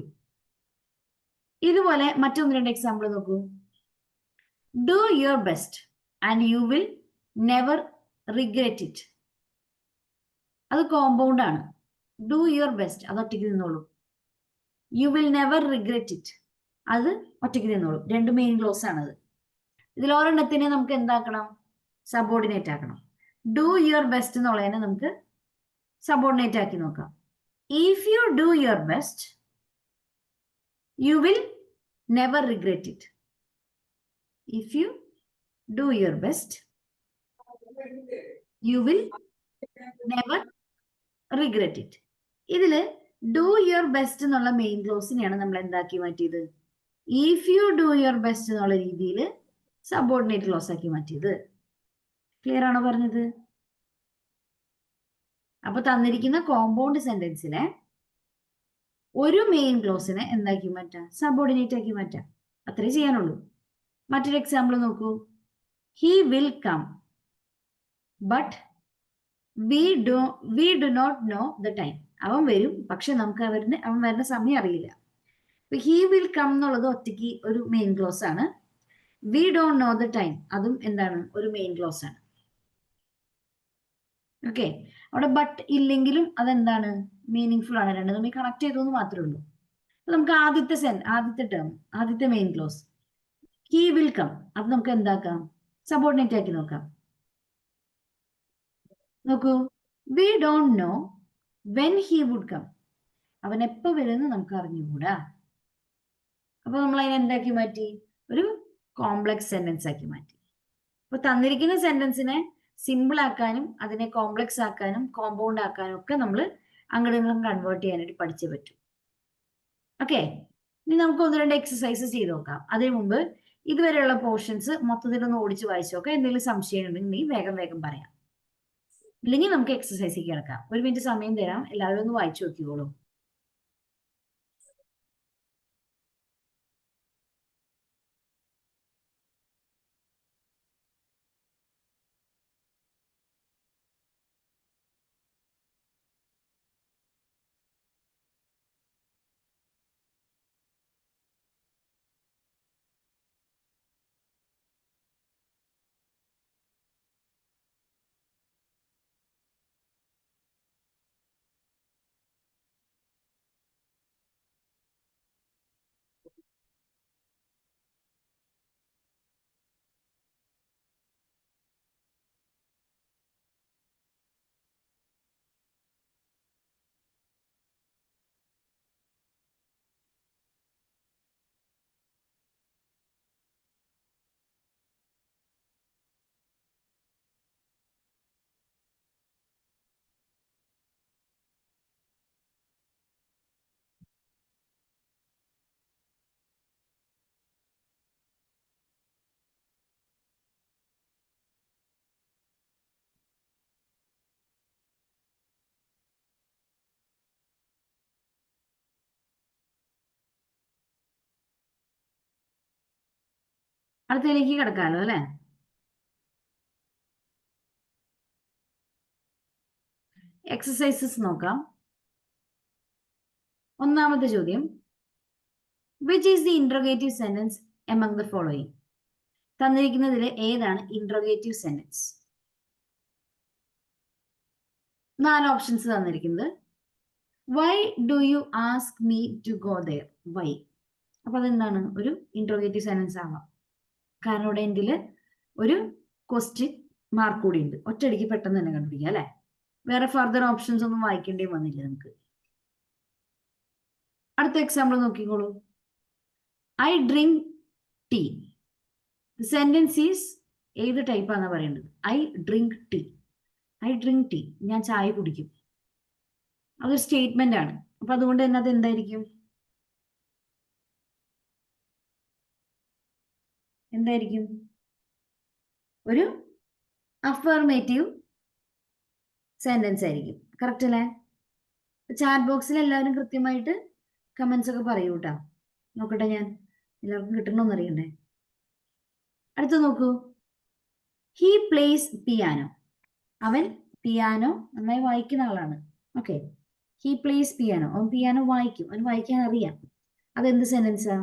ഇതുപോലെ മറ്റൊന്ന് രണ്ട് എക്സാമ്പിൾ നോക്കൂ. Do your best and you will never regret it. അത് കോമ്പൗണ്ട് ആണ്. ഡു യുവർ ബെസ്റ്റ് അത് ഒറ്റയ്ക്ക് നിന്നോളൂ. You will never regret it അത് ഒറ്റയ്ക്ക് നിന്നോളൂ. രണ്ട് മെയിൻ ക്ലോസ് ആണത്. ഇതിൽ ഒരെണ്ണത്തിനെ നമുക്ക് എന്താക്കണം? സബോർഡിനേറ്റ് ആക്കണം. ഡു യുവർ ബെസ്റ്റ് എന്നുള്ളതിനെ നമുക്ക് സബോർഡിനേറ്റ് ആക്കി നോക്കാം. If you do your best U will never regret it. If you do your best, you will never regret it. ഇതില് ഡു യുവർ ബെസ്റ്റ് എന്നുള്ള മെയിൻ ക്ലോസിനെയാണ് നമ്മൾ എന്താക്കി മാറ്റിയത്? If you do your best എന്നുള്ള രീതിയിൽ സബോർഡിനേറ്റ് ക്ലോസ് ആക്കി മാറ്റിയത്. Clear ആണോ പറഞ്ഞത്? അപ്പൊ തന്നിരിക്കുന്ന കോമ്പൗണ്ട് സെന്റൻസിലെ ഒരു മെയിൻ ക്ലോസിനെ എന്താക്കി മാറ്റാം? സബോർഡിനേറ്റ് ആക്കി മാറ്റാം. അത്രേ ചെയ്യാനുള്ളൂ. മറ്റൊരു എക്സാമ്പിൾ നോക്കൂ. He will come but we do not know the time. അവൻ വരും, പക്ഷെ നമുക്ക് അവൻ വരുന്ന സമയം അറിയില്ല. ഹി വിൽ കം എന്നുള്ളത് ഒറ്റയ്ക്ക് ഒരു മെയിൻ ക്ലോസ് ആണ്. V don't no the time അതും എന്താണ്? ഒരു മെയിൻ ക്ലോസ് ആണ്. ഓക്കെ, അവിടെ ബട്ട് ഇല്ലെങ്കിലും അതെന്താണ്? മീനിങ് ഫുൾ ആണ്. രണ്ടും തമ്മിൽ കണക്ട് ചെയ്തു എന്ന് മാത്രമേ ഉള്ളൂ. നമുക്ക് ആദ്യത്തെ ടേം, ആദ്യത്തെ main clause he will come, അത് നമുക്ക് എന്താക്കാം? സബോർഡിനേറ്റ് ആക്കി നോക്കാം. നോക്കൂ, we don't know when he would come. അവൻ എപ്പോ വരുമെന്ന് നമുക്ക് അറിഞ്ഞുകൂടാ. അപ്പൊ നമ്മൾ അതിനെ എന്താക്കി മാറ്റി? ഒരു കോംപ്ലക്സ് സെന്റൻസ് ആക്കി മാറ്റി. അപ്പൊ തന്നിരിക്കുന്ന സെന്റൻസിനെ സിമ്പിൾ ആക്കാനും അതിനെ കോംപ്ലക്സ് ആക്കാനും കോമ്പൗണ്ട് ആക്കാനും ഒക്കെ നമ്മൾ അങ്ങോട്ടും ഇങ്ങോട്ടും കൺവേർട്ട് ചെയ്യാനായിട്ട് പഠിച്ചേ പറ്റും. ഓക്കെ, ഇനി നമുക്ക് ഒന്ന് രണ്ട് എക്സസൈസസ് ചെയ്ത് നോക്കാം. അതിനു മുമ്പ് ഇതുവരെയുള്ള പോർഷൻസ് മൊത്തത്തിലൊന്ന് ഓടിച്ച് വായിച്ചു നോക്കാം. എന്തെങ്കിലും സംശയം ഉണ്ടെങ്കിൽ വേഗം വേഗം പറയാം. ഇല്ലെങ്കിൽ നമുക്ക് എക്സസൈസിലേക്ക് കിടക്കാം. 1 മിനിറ്റ് സമയം തരാം, എല്ലാവരും ഒന്ന് വായിച്ചു നോക്കിക്കോളൂ. അടുത്തതിലേക്ക് കിടക്കാമല്ലോ അല്ലെ? എക്സസൈസസ് നോക്കാം. ഒന്നാമത്തെ ചോദ്യം, which is the interrogative sentence among the following? തന്നിരിക്കുന്നതിൽ ഏതാണ് ഇൻട്രോഗേറ്റീവ് സെന്റൻസ്? 4 ഓപ്ഷൻസ് തന്നിരിക്കുന്നത്. Why do you ask me to go there? Why. അപ്പൊ അതെന്താണ്? ഒരു ഇൻട്രോഗേറ്റീവ് സെന്റൻസ് ആവാം. കാരണം ഇവിടെ എൻഡിൽ ഒരു ക്വസ്റ്റ്യൻ മാർക്ക് കൂടി ഉണ്ട്. ഒറ്റയടിക്ക് പെട്ടെന്ന് തന്നെ കണ്ടുപിടിക്കുക അല്ലെ? വേറെ ഫർദർ ഓപ്ഷൻസ് ഒന്നും വായിക്കേണ്ടി വന്നില്ല നമുക്ക്. അടുത്ത എക്സാമ്പിൾ നോക്കിക്കോളൂ. I drink tea. Sentence is ഏത് ടൈപ്പാണ് പറയേണ്ടത്? I drink tea. I drink tea, ഞാൻ ചായ കുടിക്കും. അതൊരു സ്റ്റേറ്റ്മെന്റ് ആണ്. അപ്പൊ അതുകൊണ്ട് തന്നെ അത് എന്തായിരിക്കും? ഒരു അഫർമേറ്റീവ് സെന്റൻസ് ആയിരിക്കും. കറക്റ്റ് അല്ലേ? ചാറ്റ് ബോക്സിൽ എല്ലാവരും കൃത്യമായിട്ട് കമന്റ്സ് ഒക്കെ പറയൂ കേട്ടോ. നോക്കട്ടെ, ഞാൻ എല്ലാവർക്കും കിട്ടണമെന്ന് അറിയണ്ടേ. അടുത്ത നോക്കൂ. He place piano. അവൻ പിയാനോ നന്നായി വായിക്കുന്ന ആളാണ്. Okay, he place piano. അവൻ പിയാനോ വായിക്കും, അവൻ വായിക്കാൻ അറിയാം. അതെന്ത് സെന്റൻസാ?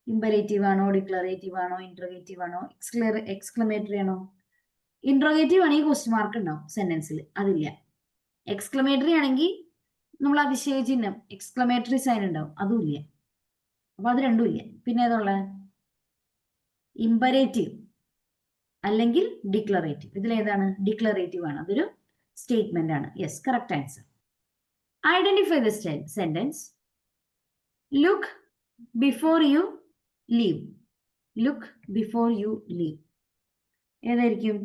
ഇമ്പരേറ്റീവ് ആണോ, ഡിക്ലറേറ്റീവ് ആണോ, ഇന്റർഗേറ്റീവ് ആണോ, എക്സ്ക്ലമേറ്ററി ആണോ? ഇന്റർഗേറ്റീവ് ആണെങ്കിൽ ക്വസ്റ്റ്യൻ മാർക്ക് ഉണ്ടാവും സെന്റൻസിൽ, അതില്ല. എക്സ്ക്ലമേറ്ററി ആണെങ്കിൽ നമ്മൾ അതിശയചിഹ്നം എക്സ്ക്ലമേറ്ററി സൈൻ ഉണ്ടാവും, അതും ഇല്ല. അപ്പൊ അത് രണ്ടും ഇല്ല. പിന്നെ ഏതുള്ള? ഇമ്പരേറ്റീവ് അല്ലെങ്കിൽ ഡിക്ലറേറ്റീവ്. ഇതിലേതാണ്? ഡിക്ലറേറ്റീവ് ആണ്. അതൊരു സ്റ്റേറ്റ്മെന്റ് ആണ്. Yes, correct answer. Identify the sentence. Look before you leave. Look before you leave ഏതായിരിക്കും?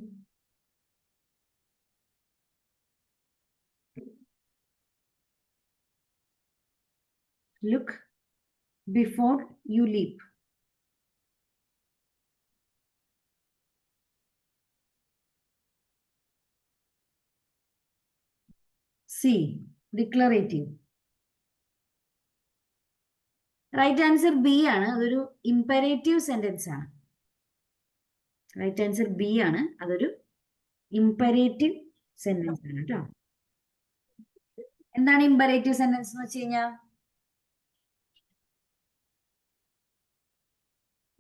Look before you leave. C declarative. Right answer B ആണ്. അതൊരു ഇംപെരേറ്റീവ് സെന്റൻസ് ആണ്. റൈറ്റ് ആൻസർ ബി ആണ്. അതൊരു ഇംപെരേറ്റീവ് സെന്റൻസ് ആണ് കേട്ടോ. എന്താണ് ഇംപെരേറ്റീവ് സെന്റൻസ് എന്ന് വെച്ച് കഴിഞ്ഞാൽ?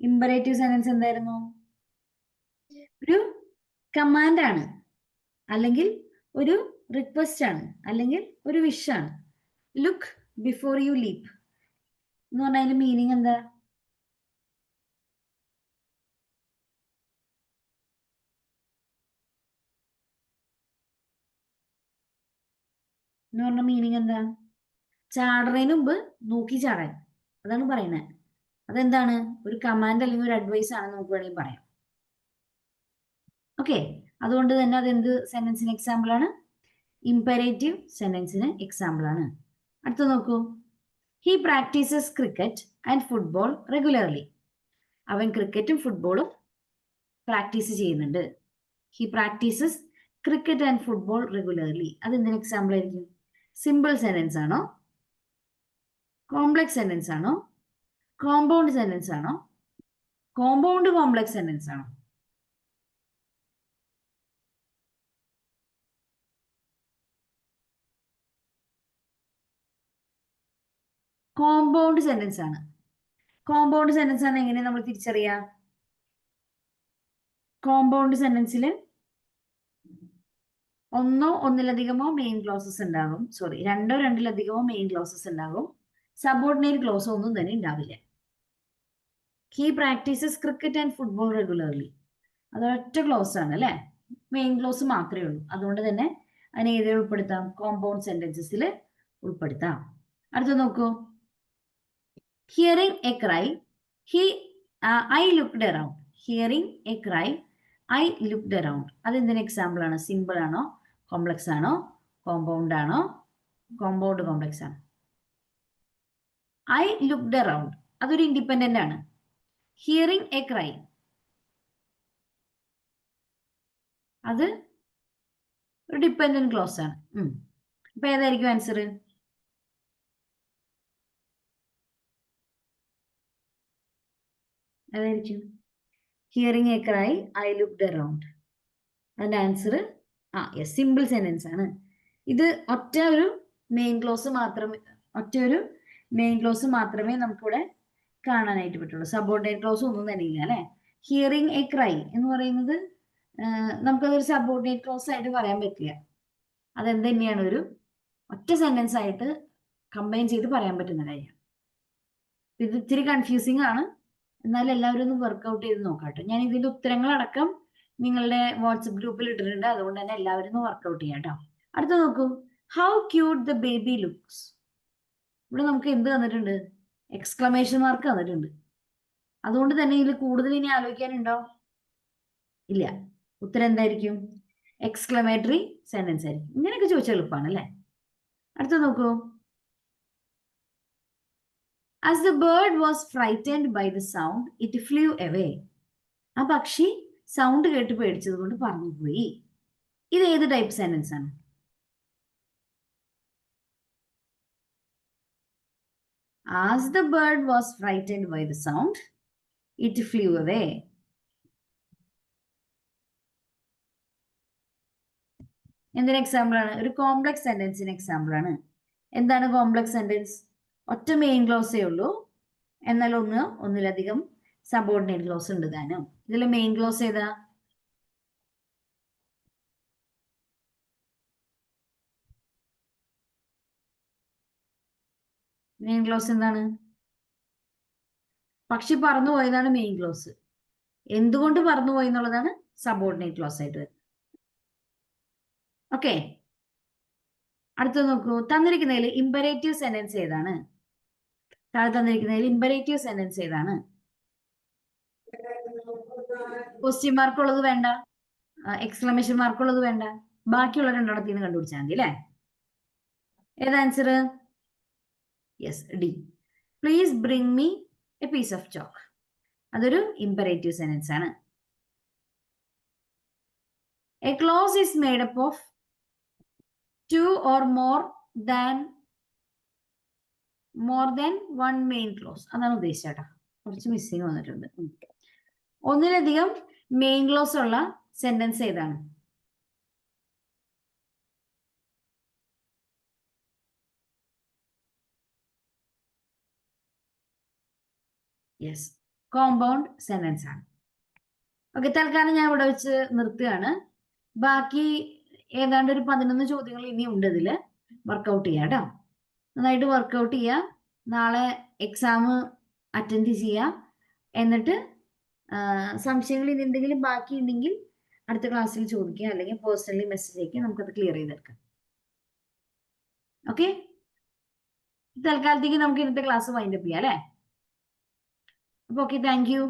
ഇംപെരേറ്റീവ് സെന്റൻസ് എന്തായിരുന്നു? ഒരു കമാൻഡ് ആണ്, അല്ലെങ്കിൽ ഒരു റിക്വസ്റ്റ് ആണ്, അല്ലെങ്കിൽ ഒരു വിഷ് ആണ്. ലുക്ക് ബിഫോർ യു ലീപ് എന്ന് പറഞ്ഞാൽ അതിന്റെ മീനിങ് എന്താ? എന്ന് പറഞ്ഞ മീനിങ് എന്താ? ചാടുന്നതിന് മുമ്പ് നോക്കി ചാടാൻ, അതാണ് പറയുന്നത്. അതെന്താണ്? ഒരു കമാൻഡ് അല്ലെങ്കിൽ ഒരു അഡ്വൈസ് ആണ് നമുക്ക് വേണമെങ്കിൽ പറയാം. ഓക്കെ, അതുകൊണ്ട് തന്നെ അതെന്ത് സെന്റൻസിന് എക്സാമ്പിൾ ആണ്? ഇംപെരേറ്റീവ് സെന്റൻസിന് എക്സാമ്പിൾ ആണ്. അടുത്ത നോക്കൂ. He practises cricket and football regularly. അവൻ ക്രിക്കറ്റും ഫുട്ബോളും പ്രാക്ടീസ് ചെയ്യുന്നുണ്ട്. He practises cricket and football regularly. അതെന്തിന് എക്സാമ്പിൾ ആയിരിക്കും? സിമ്പിൾ സെന്റൻസ് ആണോ? കോംപ്ലക്സ് സെന്റൻസ് ആണോ? കോമ്പൗണ്ട് സെന്റൻസ് ആണോ? കോമ്പൗണ്ട് കോംപ്ലക്സ് സെന്റൻസ് ആണോ? കോമ്പൗണ്ട് സെന്റൻസ് ആണ്. കോമ്പൗണ്ട് സെന്റൻസ് ആണ് എങ്ങനെ നമ്മൾ തിരിച്ചറിയാം? കോമ്പൗണ്ട് സെന്റൻസിൽ ഒന്നോ ഒന്നിലധികമോ മെയിൻ ക്ലോസസ് ഉണ്ടാകും. സോറി, രണ്ടോ രണ്ടിലധികമോ മെയിൻ ക്ലോസസ് ഉണ്ടാകും. സബോർഡിനേറ്റ് ക്ലോസ് ഒന്നും തന്നെ ഉണ്ടാവില്ല. He practises cricket and football regularly. അതൊരൊറ്റ close ആണ് അല്ലെ? മെയിൻ ക്ലോസ് മാത്രമേ ഉള്ളൂ. അതുകൊണ്ട് തന്നെ അതിനെ ഏതിൽ ഉൾപ്പെടുത്താം? കോമ്പൗണ്ട് സെന്റൻസസിൽ ഉൾപ്പെടുത്താം. അടുത്ത നോക്കൂ. Hearing a cry, I looked around. Hearing a cry, I looked around. അതെന്തിന് എക്സാമ്പിൾ ആണ്? സിമ്പിൾ ആണോ? കോംപ്ലക്സ് ആണോ? കോമ്പൗണ്ട് ആണോ? കോമ്പൗണ്ട് കോംപ്ലക്സ് ആണ്. ഐ ലുക്ക്ഡ് അറൗണ്ട് അതൊരു ഇൻഡിപെൻഡന്റ് ആണ്. ഹിയറിംഗ് എ ക്രൈ അത് ഒരു ഡിപെൻഡന്റ് ക്ലോസ് ആണ്. അപ്പൊ ഏതായിരിക്കും ആൻസർ? ഏതായിരിക്കും? Hearing a cry, I looked around. അതിന്റെ ആൻസർ യെസ്, സിമ്പിൾ സെന്റൻസ് ആണ്. ഇത് ഒറ്റ ഒരു മെയിൻ ക്ലോസ് മാത്രമേ നമുക്കിവിടെ കാണാനായിട്ട് പറ്റുള്ളൂ. സബോർഡിനേറ്റ് ക്ലോസ് ഒന്നും തന്നെ ഇല്ല അല്ലെ? ഹിയറിംഗ് എ ക്രൈ എന്ന് പറയുന്നത് നമുക്കതൊരു സബോർഡിനേറ്റ് ക്ലോസ് ആയിട്ട് പറയാൻ പറ്റില്ല. അതെന്ത് തന്നെയാണ്? ഒരു ഒറ്റ സെന്റൻസ് ആയിട്ട് കമ്പൈൻ ചെയ്ത് പറയാൻ പറ്റുന്ന കാര്യമാണ്. ഇത് ഇത്തിരി കൺഫ്യൂസിങ് ആണ്. എന്നാൽ എല്ലാവരും ഒന്ന് വർക്ക്ഔട്ട് ചെയ്ത് നോക്കാട്ടോ. ഞാൻ ഇതിന്റെ ഉത്തരങ്ങളടക്കം നിങ്ങളുടെ വാട്സപ്പ് ഗ്രൂപ്പിൽ ഇട്ടിട്ടുണ്ട്. അതുകൊണ്ട് തന്നെ എല്ലാവരും ഒന്ന് വർക്ക്ഔട്ട് ചെയ്യാം കേട്ടോ. അടുത്ത നോക്കൂ. How cute the baby looks. ഇവിടെ നമുക്ക് എന്ത് തന്നിട്ടുണ്ട്? എക്സ്ക്ലമേഷൻ മാർക്ക് തന്നിട്ടുണ്ട്. അതുകൊണ്ട് തന്നെ ഇതിൽ കൂടുതൽ ഇനി ആലോചിക്കാനുണ്ടോ? ഇല്ല. ഉത്തരം എന്തായിരിക്കും? എക്സ്ക്ലമേറ്ററി സെന്റൻസ് ആയിരിക്കും. ഇങ്ങനെയൊക്കെ ചോദിച്ചാൽ എളുപ്പമാണ് അല്ലേ? അടുത്ത നോക്കൂ. As the bird was frightened by the sound, it flew away. ആ പക്ഷി സൗണ്ട് കേട്ട് പേടിച്ചത് കൊണ്ട് പറന്നുപോയി. ഇത് ഏത് ടൈപ്പ് സെന്റൻസ് ആണ്? As the bird was frightened by the sound, it flew away. എന്തിന് എക്സാമ്പിൾ ആണ്? ഒരു കോംപ്ലക്സ് സെന്റൻസിന് എക്സാമ്പിൾ ആണ്. എന്താണ് കോംപ്ലക്സ് സെന്റൻസ്? ഒറ്റ മെയിൻ ക്ലോസേ ഉള്ളൂ, എന്നാൽ ഒന്നിലധികം സബോർഡിനേറ്റ് ക്ലോസ് ഉണ്ട് താനും. ഇതിൽ മെയിൻ ക്ലോസ് ഏതാ? മെയിൻ ക്ലോസ് എന്താണ്? പക്ഷി പറന്നു പോയതാണ് മെയിൻ ക്ലോസ്. എന്തുകൊണ്ട് പറന്നുപോയി എന്നുള്ളതാണ് സബോർഡിനേറ്റ് ക്ലോസ് ആയിട്ട് വരുന്നത്. ഓക്കെ, അടുത്ത നോക്കൂ. തന്നിരിക്കുന്നതിൽ ഇമ്പരേറ്റീവ് സെന്റൻസ് ഏതാണ്? താഴെ തന്നിരിക്കുന്നതിൽ ഇമ്പരേറ്റീവ് സെന്റൻസ് ഏതാണ്? ക്വസ്റ്റ്യൻ മാർക്ക് ഉള്ളത് വേണ്ട, എക്സ്ക്ലമേഷൻ മാർക്ക് ഉള്ളത് വേണ്ട, ബാക്കിയുള്ള രണ്ടെണ്ണത്തിൽ നിന്ന് കണ്ടുപിടിച്ചാൽ മതി അല്ലേ? ഏത് answer? Yes, D. Please bring me a piece of chalk. അതൊരു ഇമ്പരേറ്റീവ് സെന്റൻസ് ആണ്. A clause is made up of 2 or more than one main clause. അതാണ് ഉദ്ദേശിച്ചേട്ടാ. കുറച്ച് മിസ്സിങ് വന്നിട്ടുണ്ട്. ഒന്നിലധികം മെയിൻ ക്ലോസ് ഉള്ള സെന്റൻസ് ഏതാണ്? യെസ്, കോമ്പൗണ്ട് സെന്റൻസ് ആണ്. Okay, തൽക്കാലം ഞാൻ ഇവിടെ വെച്ച് നിർത്തുകയാണ്. ബാക്കി ഏതാണ്ട് ഒരു 11 ചോദ്യങ്ങൾ ഇനി ഉണ്ട് ഇതിൽ. വർക്കൗട്ട് ചെയ്യാം കേട്ടോ. നന്നായിട്ട് വർക്കൗട്ട് ചെയ്യുക. നാളെ എക്സാം അറ്റൻഡ് ചെയ്യുക. എന്നിട്ട് സംശയങ്ങൾ ഇനി എന്തെങ്കിലും ബാക്കി ഉണ്ടെങ്കിൽ അടുത്ത ക്ലാസ്സിൽ ചോദിക്കുക, അല്ലെങ്കിൽ പേഴ്സണലി മെസ്സേജ് അയക്കുക. നമുക്കത് ക്ലിയർ ചെയ്തെടുക്കാം. ഓക്കെ, തൽക്കാലത്തേക്ക് നമുക്ക് ഇന്നത്തെ ക്ലാസ് വൈൻഡപ്പ് ചെയ്യാം അല്ലേ? അപ്പൊ ഓക്കെ, താങ്ക് യു.